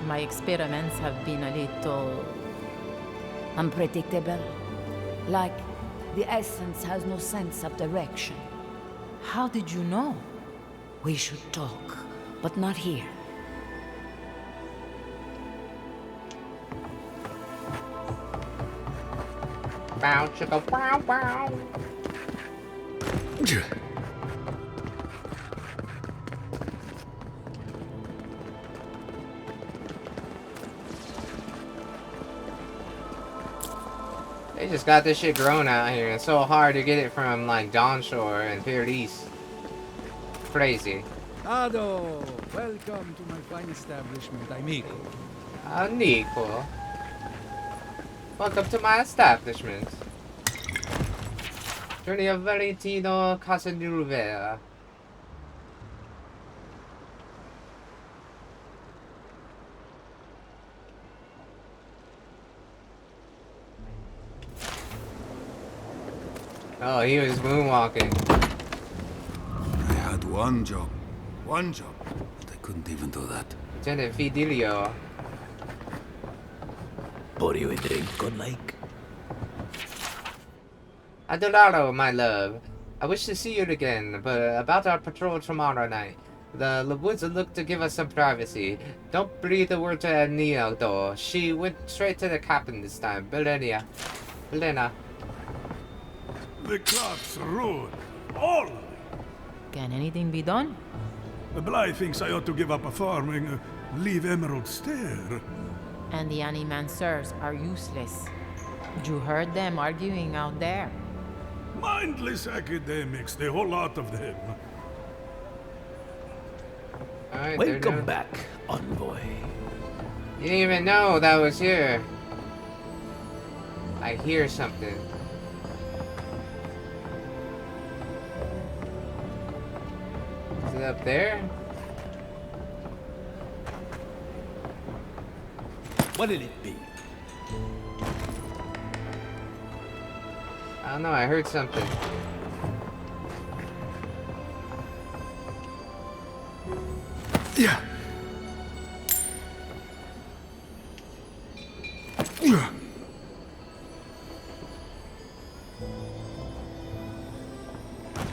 my experiments have been a little... unpredictable. Like, the essence has no sense of direction. How did you know? We should talk, but not here. Bow, chicka, bow, bow. They just got this shit growing out here. It's so hard to get it from like Dawnshore and Pier East. Crazy. Ado, welcome to my fine establishment, amigo. Nico. Welcome to my establishment. Journey of Valentino Casanova. Oh, he was moonwalking. I had one job, but I couldn't even do that. Lieutenant Fidelio. Pour you a drink, good like? Adorado, my love. I wish to see you again, but about our patrol tomorrow night. The woods look to give us some privacy. Don't breathe a word to Ania, though. She went straight to the captain this time. Belena. The clocks rude. All of it. Can anything be done? Bly thinks I ought to give up farming, leave Emerald Stair. And the animancers are useless. You heard them arguing out there. Mindless academics, the whole lot of them. Alright, welcome back, envoy. You didn't even know that was here. I hear something. Is it up there? What'll it be? I don't know, I heard something.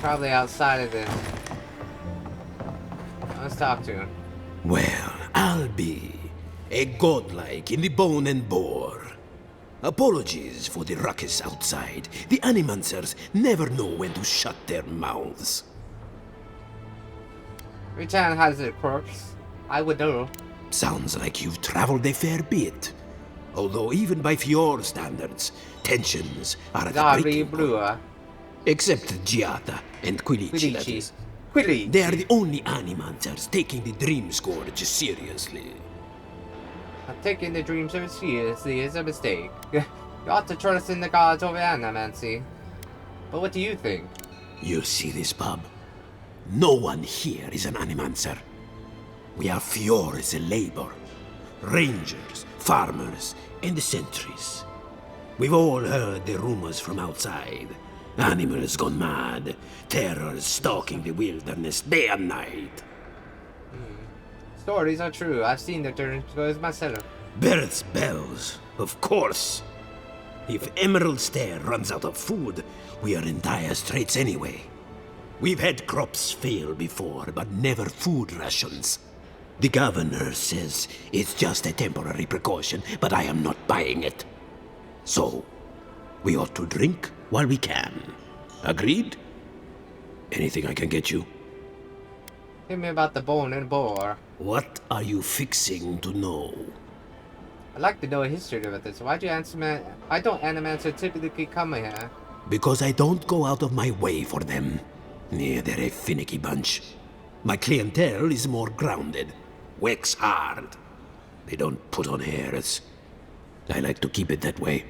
Probably outside of this. Let's talk to him. Well, I'll be a godlike in the bone and bore. Apologies for the ruckus outside. The Animancers never know when to shut their mouths. Every town has a corpse. I would know. Sounds like you've traveled a fair bit. Although even by Fior standards, tensions are at the breaking point. Except Giata and Quilici, that is. They are the only Animancers taking the Dream Scourge seriously. Taking the dreams so seriously is a mistake. You ought to trust in the gods over Animancy. But what do you think? You see this pub? No one here is an Animancer. We are Fior's labor. Rangers, farmers, and the sentries. We've all heard the rumors from outside. Animals gone mad. Terrors stalking the wilderness day and night. Stories are true. I've seen the turns myself. Bereth's bells, of course. If Emerald Stair runs out of food, we are in dire straits anyway. We've had crops fail before, but never food rations. The governor says it's just a temporary precaution, but I am not buying it. So, we ought to drink while we can. Agreed? Anything I can get you? Tell me about the bone and boar. What are you fixing to know? I'd like to know a history about this. Why don't Animancers typically come here? Because I don't go out of my way for them. Yeah, they're a finicky bunch. My clientele is more grounded. Works hard. They don't put on airs. I like to keep it that way.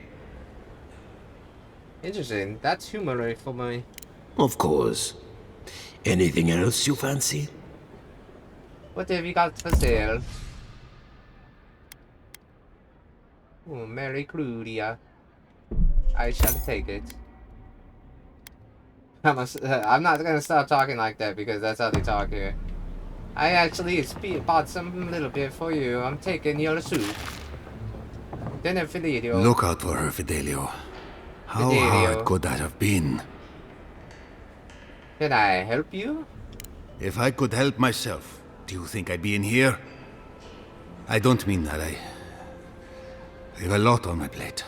Interesting. That's humorous for me. Of course. Anything else you fancy? What have you got for sale? Oh, Mary Cludia. I shall take it. I'm not gonna stop talking like that because that's how they talk here. I actually bought some little bit for you. I'm taking your soup. Then Fidelio. Look out for her, Fidelio. How hard could that have been? Can I help you? If I could help myself, do you think I'd be in here? I don't mean that. I have a lot on my plate.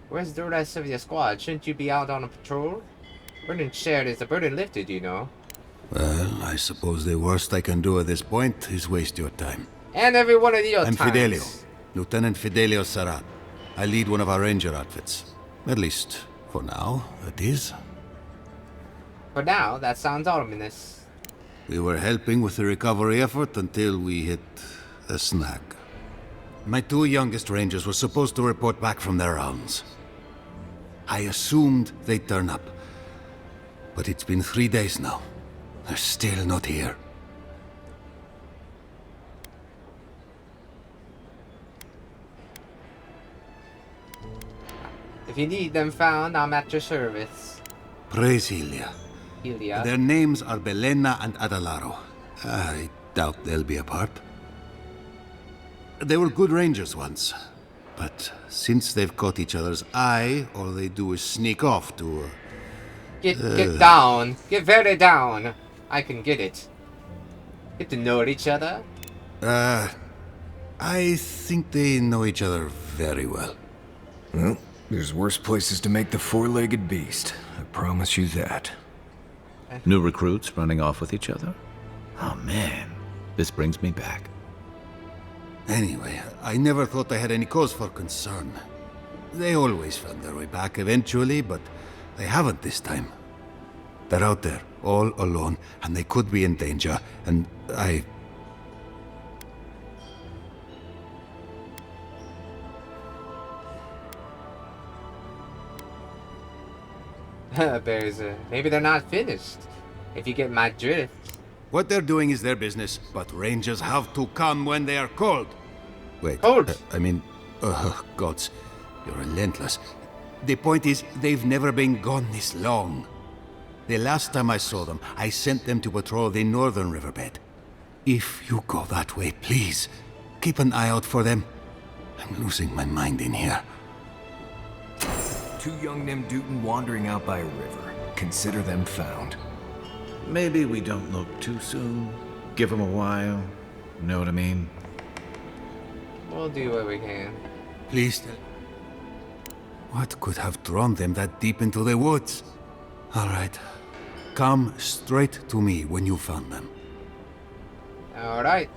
Where's the rest of your squad? Shouldn't you be out on a patrol? Burden shared is a burden lifted, you know. Well, I suppose the worst I can do at this point is waste your time. And every one of your I'm times. Fidelio. Lieutenant Fidelio Sarat. I lead one of our ranger outfits. At least, for now, it is. For now, that sounds ominous. We were helping with the recovery effort until we hit a snag. My two youngest rangers were supposed to report back from their rounds. I assumed they'd turn up. But it's been 3 days now. They're still not here. If you need them found, I'm at your service. Praise Ilia. Ilia. Their names are Belena and Adalaro. I doubt they'll be apart. They were good rangers once, but since they've caught each other's eye, all they do is sneak off to... Get down. Get very down. I can get it. Get to know each other? I think they know each other very well. Well, there's worse places to make the four-legged beast. I promise you that. New recruits running off with each other? Oh man, this brings me back. Anyway, I never thought I had any cause for concern. They always found their way back eventually, but they haven't this time. They're out there, all alone, and they could be in danger, and I... Maybe they're not finished. If you get my drift. What they're doing is their business, but rangers have to come when they are called. Wait, gods, you're relentless. The point is, they've never been gone this long. The last time I saw them, I sent them to patrol the northern riverbed. If you go that way, please, keep an eye out for them. I'm losing my mind in here. Two young Nemdutin wandering out by a river. Consider them found. Maybe we don't look too soon. Give them a while. Know what I mean? We'll do what we can. Please tell... What could have drawn them that deep into the woods? All right. Come straight to me when you found them. All right.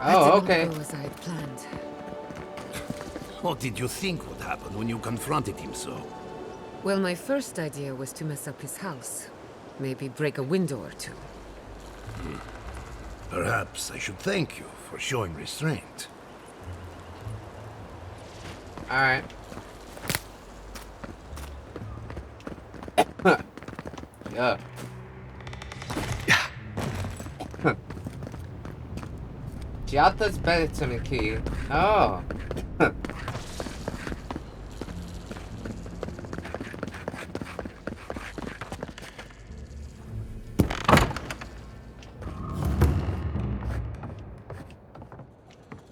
Oh, okay. Go as I had planned. What did you think would happen when you confronted him so? Well, my first idea was to mess up his house. Maybe break a window or two. Perhaps I should thank you for showing restraint. Alright. Yeah. Giata's bedroom key. Oh.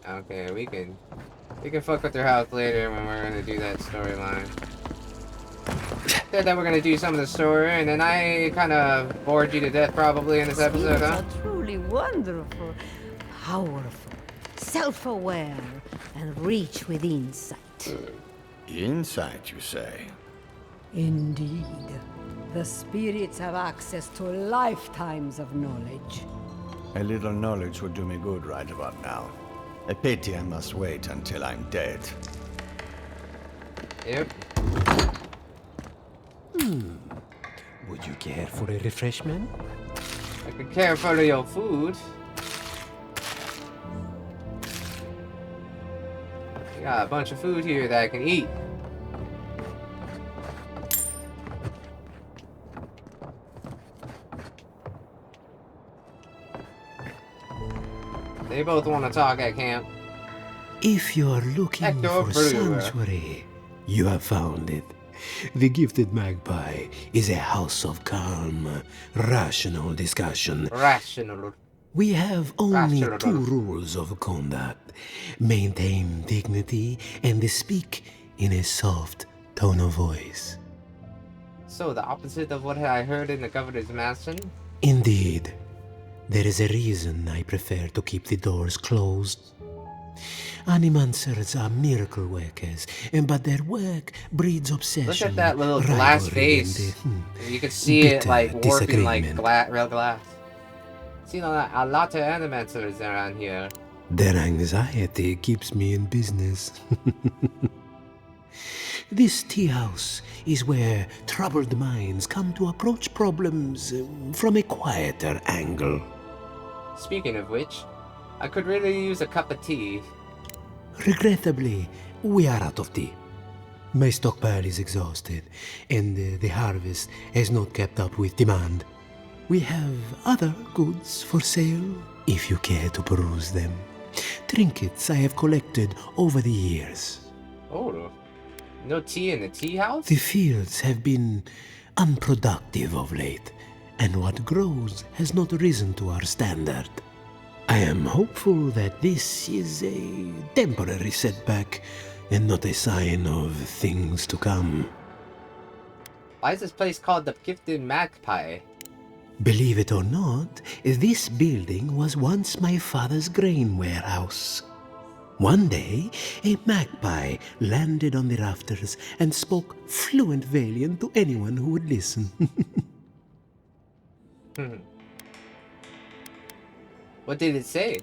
Okay, we can fuck with their house later when we're gonna do that storyline. Said that we're gonna do some of the story, and then I kind of bored you to death probably in this episode, huh? Spirits are truly wonderful, powerful, self-aware, and rich with insight. Insight, you say? Indeed. The spirits have access to lifetimes of knowledge. A little knowledge would do me good right about now. A pity I must wait until I'm dead. Yep. Would you care for a refreshment? I could care for your food. We got a bunch of food here that I can eat. They both want to talk at camp. If you are looking for sanctuary, you have found it. The Gifted Magpie is a house of calm, rational discussion. Rational. We have only two rules of conduct. Maintain dignity and speak in a soft tone of voice. So, the opposite of what I heard in the governor's mansion? Indeed. There is a reason I prefer to keep the doors closed. Animancers are miracle workers, but their work breeds obsession. Look at that little glass face. You can see it like warping like real glass. Seen a lot of animancers around here. Their anxiety keeps me in business. This tea house is where troubled minds come to approach problems from a quieter angle. Speaking of which, I could really use a cup of tea. Regrettably, we are out of tea. My stockpile is exhausted, and the harvest has not kept up with demand. We have other goods for sale, if you care to peruse them. Trinkets I have collected over the years. Oh, no tea in the tea house? The fields have been unproductive of late, and what grows has not risen to our standard. I am hopeful that this is a temporary setback and not a sign of things to come. Why is this place called the Gifted Magpie? Believe it or not, this building was once my father's grain warehouse. One day, a magpie landed on the rafters and spoke fluent Valian to anyone who would listen. What did it say?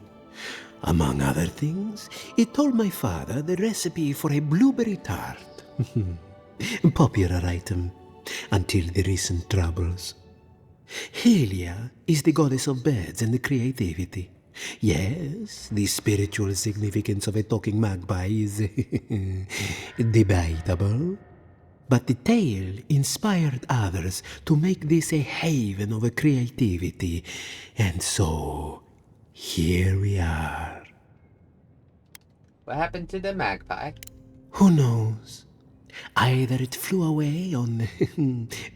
Among other things, it told my father the recipe for a blueberry tart. Popular item, until the recent troubles. Helia is the goddess of birds and creativity. Yes, the spiritual significance of a talking magpie is debatable. But the tale inspired others to make this a haven of creativity, and so here we are. What happened to the magpie? Who knows? Either it flew away on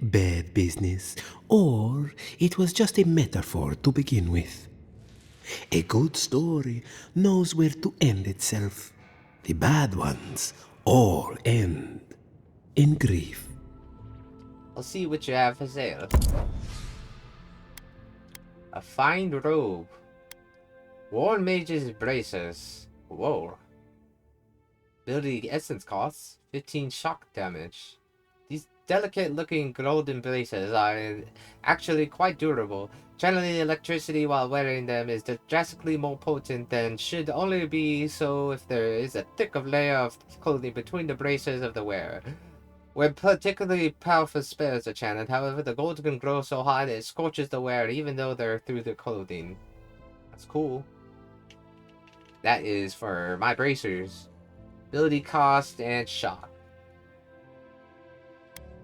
bad business, or it was just a metaphor to begin with. A good story knows where to end itself. The bad ones all end in grief. I'll see what you have for sale. A fine robe. War Mage's Braces. Whoa. Ability essence costs 15 shock damage. These delicate looking golden braces are actually quite durable. Channeling electricity while wearing them is drastically more potent than should only be so if there is a thick layer of clothing between the braces of the wearer. When particularly powerful spells are channeled, however, the gold can grow so high that it scorches the wearer even though they're through the clothing. That's cool. That is for my bracers. Ability cost and shock.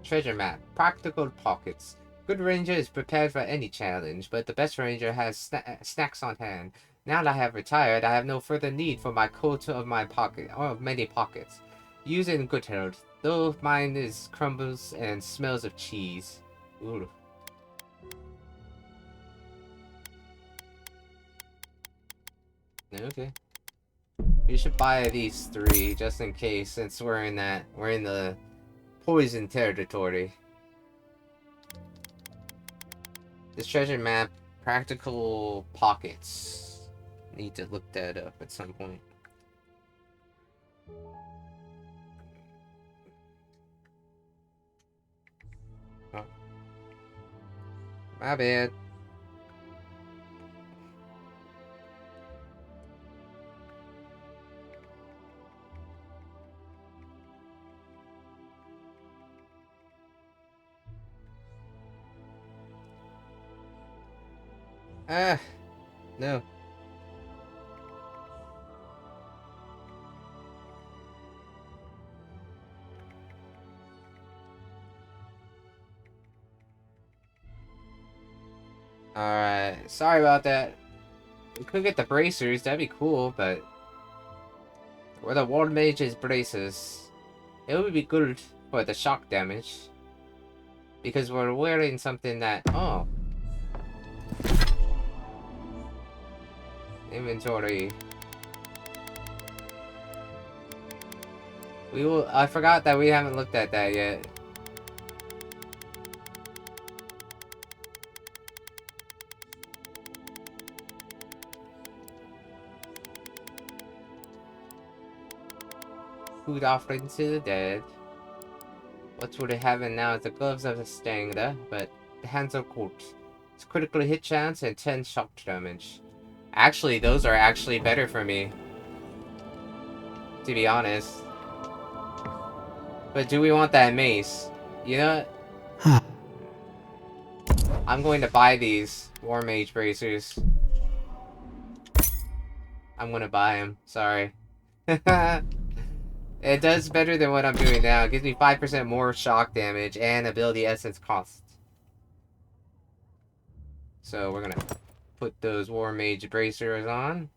Treasure map. Practical pockets. Good ranger is prepared for any challenge, but the best ranger has snacks on hand. Now that I have retired, I have no further need for my coat of many pockets. Use it in good health, though mine is crumbles and smells of cheese. Ooh. Okay. We should buy these 3 just in case, since we're in the poison territory. This treasure map, practical pockets. Need to look that up at some point. Oh. My bad. Ah, no. Alright, sorry about that. We could get the bracers, that'd be cool, but... Or the War Mage's braces. It would be good for the shock damage. Because we're wearing something that... Oh. Inventory. I forgot that we haven't looked at that yet. Food offerings to the dead. What we're having now is the gloves of the Stangda, but the hands are cold. It's critical hit chance and 10 shock damage. Actually, those are actually better for me. To be honest. But do we want that mace? You know what? I'm going to buy these War Mage bracers. I'm gonna buy them. Sorry. It does better than what I'm doing now. It gives me 5% more shock damage and ability essence cost. So we're gonna put those War Mage bracers on.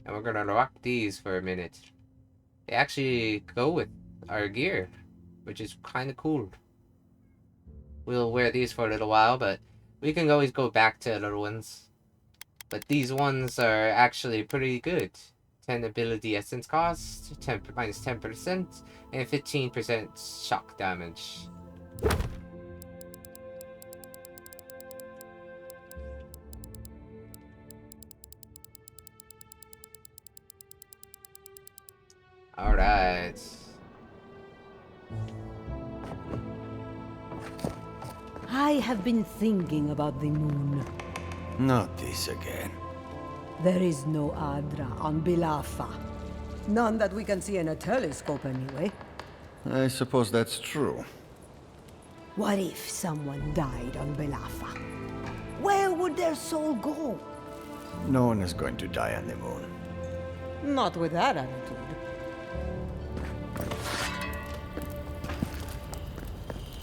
And we're gonna rock these for a minute. They actually go with our gear, which is kind of cool. We'll wear these for a little while, but we can always go back to little ones. But these ones are actually pretty good. 10 ability essence cost, minus 10%, and 15% shock damage. Alright. I have been thinking about the moon. Not this again. There is no Adra on Bilafa. None that we can see in a telescope, anyway. I suppose that's true. What if someone died on Bilafa? Where would their soul go? No one is going to die on the moon. Not with that attitude.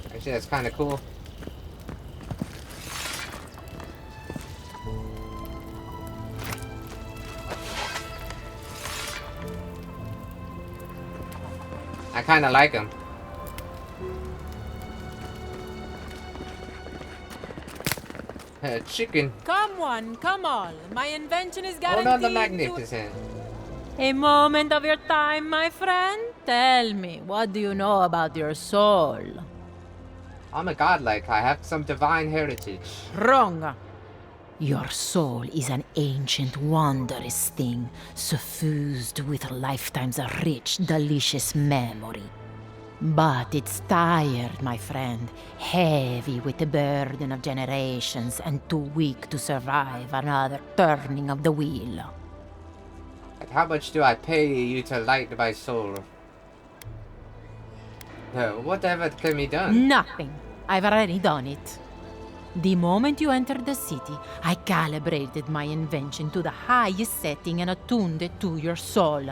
Actually, that's kind of cool. kind of like him. Chicken. Come one, come all. My invention is Hold guaranteed on the magnificent. A moment of your time, my friend. Tell me, what do you know about your soul? I'm a godlike. I have some divine heritage. Wrong. Your soul is an ancient, wondrous thing, suffused with lifetimes of rich, delicious memory. But it's tired, my friend, heavy with the burden of generations and too weak to survive another turning of the wheel. And how much do I pay you to light my soul? Whatever can be done? Nothing. I've already done it. The moment you entered the city, I calibrated my invention to the highest setting and attuned it to your soul.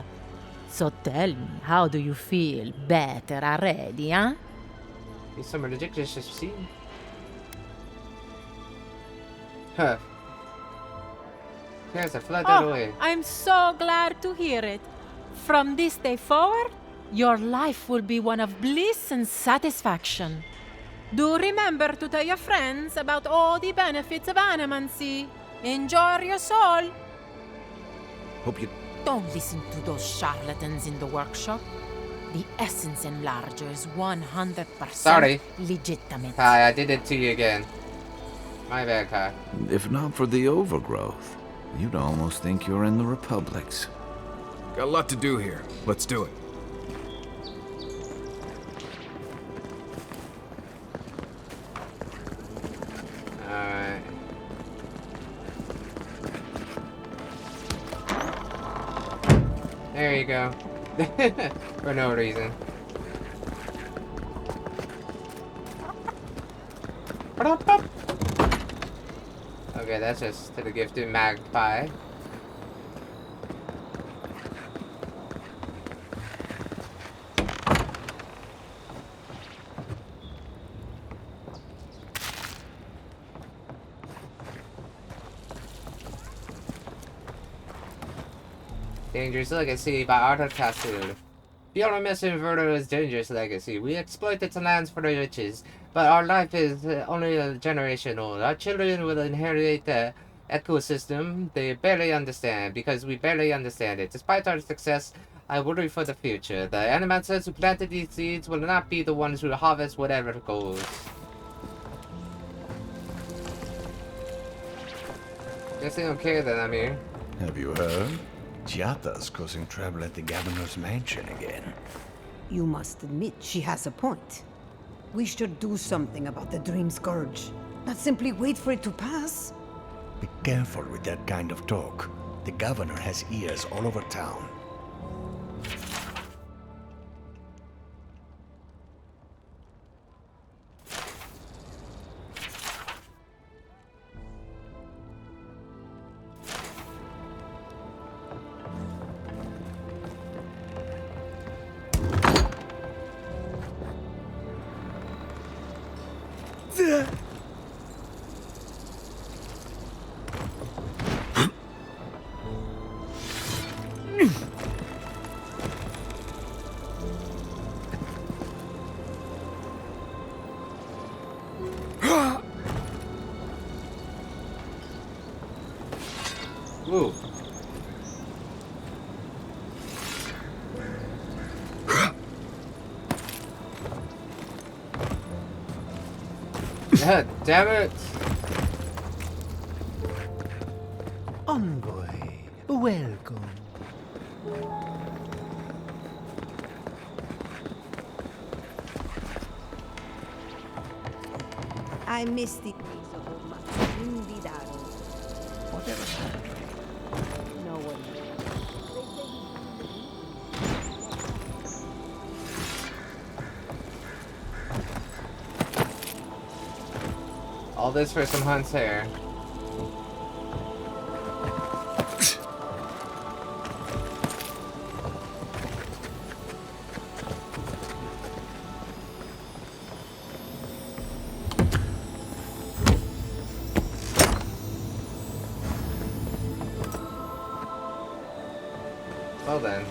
So tell me, how do you feel? Better already, huh? It's some ridiculous scene. Huh. There's a flood that away. I'm so glad to hear it. From this day forward, your life will be one of bliss and satisfaction. Do remember to tell your friends about all the benefits of animancy. Enjoy your soul. Hope you... Don't listen to those charlatans in the workshop. The essence enlarger is 100% legitimate. Kai, I did it to you again. My bad, Kai. If not for the overgrowth, you'd almost think you're in the Republics. Got a lot to do here. Let's do it. Alright. There you go. For no reason. Okay, that's just to the gifted magpie. Dangerous Legacy by Arthur Castle. Fior Inverter is Dangerous Legacy. We exploit its lands for the riches, but our life is only a generation old. Our children will inherit the ecosystem they barely understand, because we barely understand it. Despite our success, I worry for the future. The animancers who planted these seeds will not be the ones who harvest whatever goes. Guess they don't care that I'm here. Have you heard? Giata's causing trouble at the governor's mansion again. You must admit she has a point. We should do something about the Dream Scourge, not simply wait for it to pass. Be careful with that kind of talk. The governor has ears all over town. Ooh. God damn it! Envoy, welcome. I missed it. Whatever happened? No one. All this for some Hunt's hair. Well then.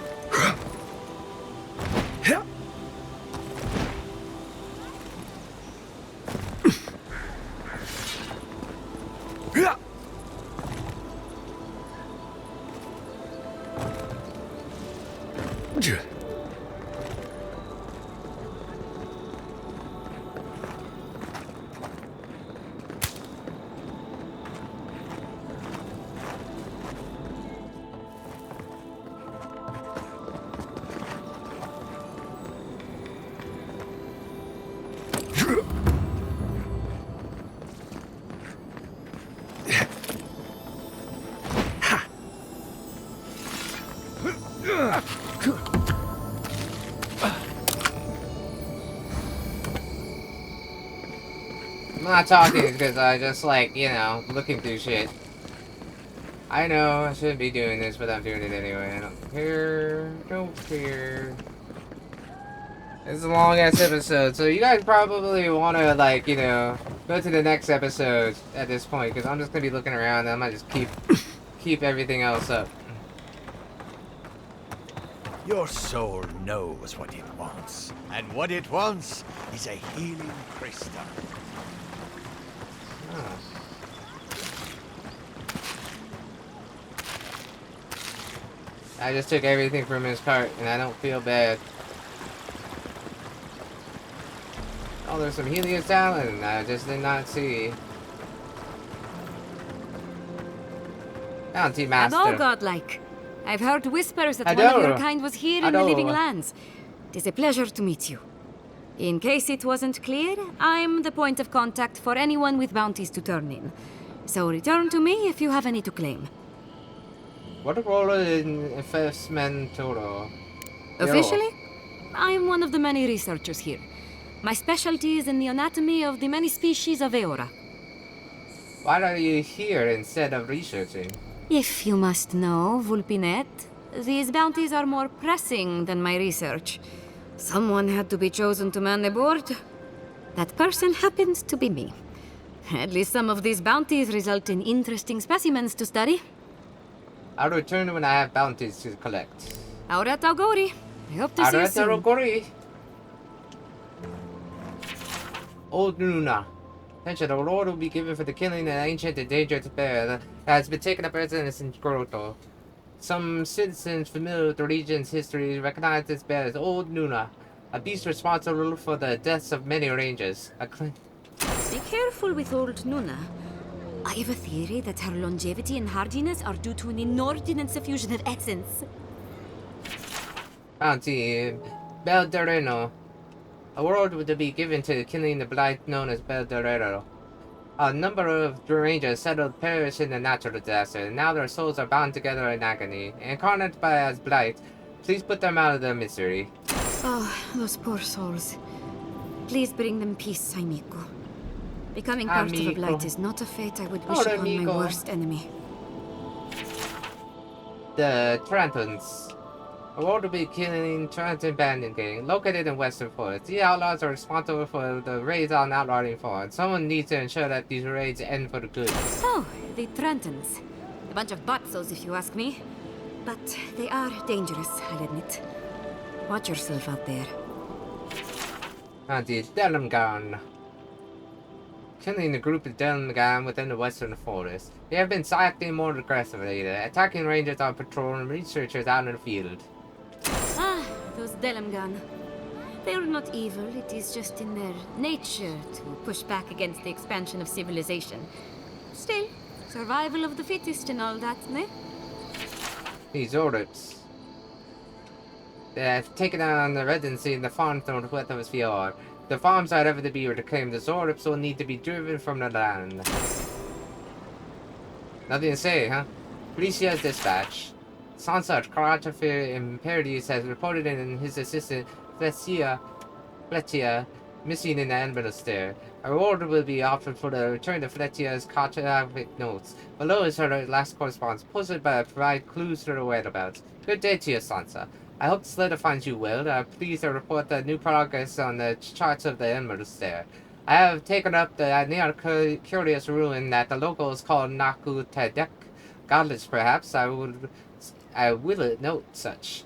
not talking because I just like, you know, looking through shit. I know I shouldn't be doing this, but I'm doing it anyway. I don't care. Don't care. It's a long ass episode, so you guys probably want to, like, you know, go to the next episode at this point, because I'm just gonna be looking around and I might just keep everything else up. Your soul knows what it wants, and what it wants is a healing crystal. Oh. I just took everything from his cart, and I don't feel bad. Oh, there's some Helios Talon I just did not see. Bounty Master. Hello, godlike. I've heard whispers that one of your kind was here in the Living Lands. It is a pleasure to meet you. In case it wasn't clear, I'm the point of contact for anyone with bounties to turn in. So return to me if you have any to claim. What a role in Investmentoro? Officially, I am one of the many researchers here. My specialty is in the anatomy of the many species of Eora. Why are you here instead of researching? If you must know, Vulpinet, these bounties are more pressing than my research. Someone had to be chosen to man the board. That person happened to be me. At least some of these bounties result in interesting specimens to study. I'll return when I have bounties to collect. Aurat Augori. I hope to see you soon. Augori. Old Nuna. Attention, a reward will be given for the killing of an ancient endangered bear that has been taken up residence in Grotto. Some citizens familiar with the region's history recognize this bear as Old Nuna, a beast responsible for the deaths of many rangers. Be careful with Old Nuna. I have a theory that her longevity and hardiness are due to an inordinate suffusion of essence. Bounty, Beldereno. A reward would be given to killing the blight known as Beldereno. A number of rangers settled perished in the natural disaster, and now their souls are bound together in agony. Incarnate by as blight, please put them out of their misery. Oh, those poor souls. Please bring them peace, amigo. Becoming part of a blight is not a fate I would wish upon my worst enemy. The Trantons. A reward will be killing Trenton Bandit Gang, located in Western Forest. The outlaws are responsible for the raids on outlawing farms. Someone needs to ensure that these raids end for the good. Oh, the Trentons. A bunch of butzos, if you ask me. But they are dangerous, I'll admit. Watch yourself out there. The Delamgan. Killing the group of Delamgan within the Western Forest. They have been acting more aggressively, attacking rangers on patrol and researchers out in the field. Ah, those Delamgan. They are not evil, it is just in their nature to push back against the expansion of civilization. Still, survival of the fittest and all that, ne? These Oribs. They have taken on the residency in the farms northwest of Fior. The farms are ever to be reclaimed. The Zoribs will need to be driven from the land. Nothing to say, huh? Felicia's dispatch. Sansa Karatafer Imperius has reported in his assistant Fletia missing in the Emerald Stair. A reward will be offered for the return of Fletia's cartographic notes. Below is her last correspondence, posted by provide clues to her whereabouts. Good day to you, Sansa. I hope this letter finds you well. I'm pleased to report the new progress on the charts of the Emerald Stair. I have taken up the near curious ruin that the locals call Naku Tedek. Godless, perhaps. I will note such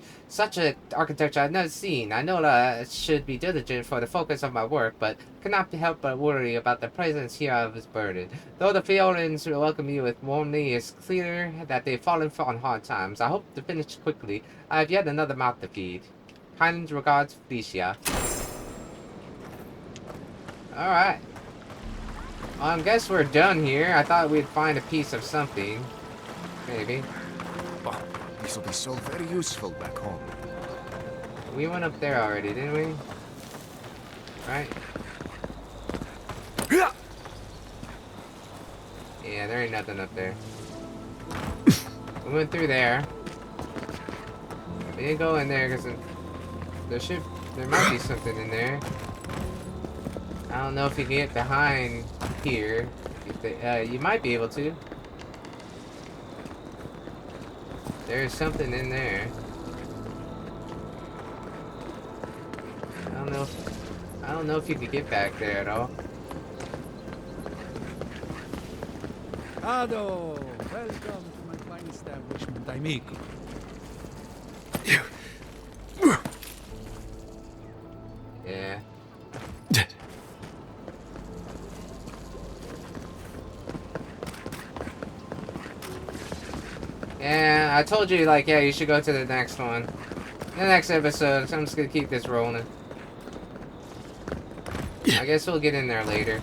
architecture I've never seen. I know that I should be diligent for the focus of my work, but cannot help but worry about the presence here of this burden. Though the Fiorans will welcome you with warmly, it's clear that they've fallen on hard times. I hope to finish quickly. I have yet another mouth to feed. Kind regards, Felicia. Alright. Well, I guess we're done here. I thought we'd find a piece of something. Maybe. Well, this will be so very useful back home. We went up there already, didn't we? Right? Yeah, there ain't nothing up there. We went through there. We didn't go in there because there might be something in there. I don't know if you can get behind here. You might be able to. There's something in there. I don't know if you could get back there at all. Ado, welcome to my fine establishment, amigo. Yeah. Yeah, I told you, like, yeah, you should go to the next one. The next episode, so I'm just gonna keep this rolling. I guess we'll get in there later.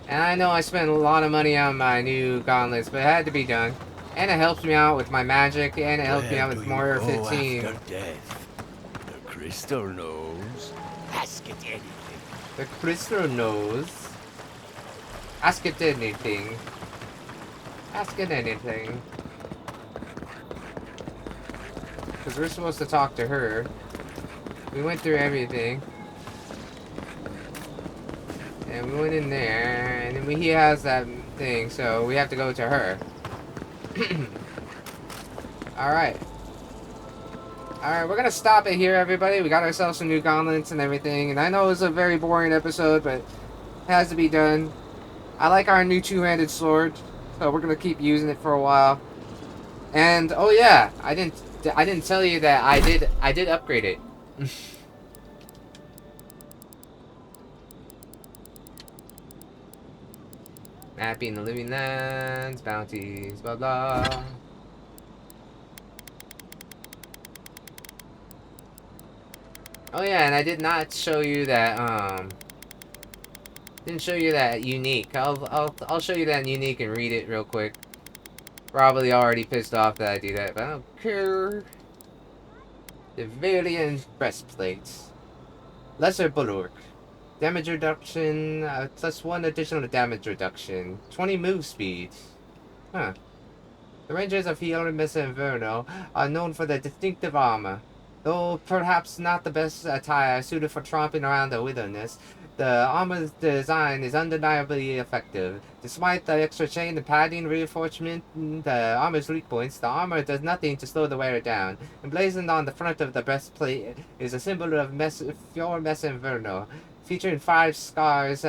And I know I spent a lot of money on my new gauntlets, but it had to be done. And it helps me out with my magic, and it helps me out with more 15. After death? The crystal knows. Ask it anything. The crystal knows. Ask it anything. Ask it anything. Because we're supposed to talk to her. We went through everything. And we went in there, and then he has that thing, so we have to go to her. Alright. Alright, we're gonna stop it here, everybody. We got ourselves some new gauntlets and everything, and I know it was a very boring episode, but it has to be done. I like our new two-handed sword, so we're gonna keep using it for a while. And, oh yeah, I didn't tell you that I did upgrade it. Mapping the living lands, bounties, blah blah. Oh yeah, and I did not show you that didn't show you that unique. I'll show you that unique and read it real quick. Probably already pissed off that I do that, but I don't care. The Valiant breastplates. Lesser bulwark. Damage reduction, +1 additional damage reduction. 20 move speed. Huh. The Rangers of Fior and Inferno are known for their distinctive armor. Though perhaps not the best attire suited for tromping around the wilderness, the armor's design is undeniably effective. Despite the extra chain and padding reinforcement, the armor's weak points, the armor does nothing to slow the wearer down. Emblazoned on the front of the breastplate is a symbol of Fior Inferno, featuring 5 stars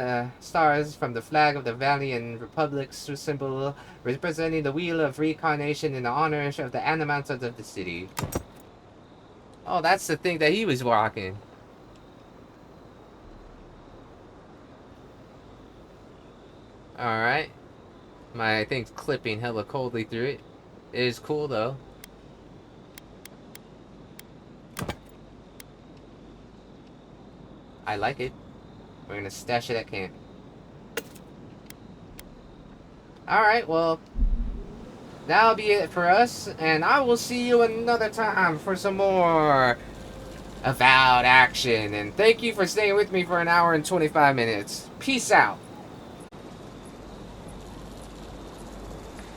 from the flag of the Valiant Republic's symbol, representing the Wheel of Reincarnation in honor of the animals of the city. Oh, that's the thing that he was rocking. Alright. My thing's clipping hella coldly through it. It is cool though. I like it. We're gonna stash it at camp. Alright, well, that'll be it for us, and I will see you another time for some more Avowed action. And thank you for staying with me for an hour and 25 minutes. Peace out.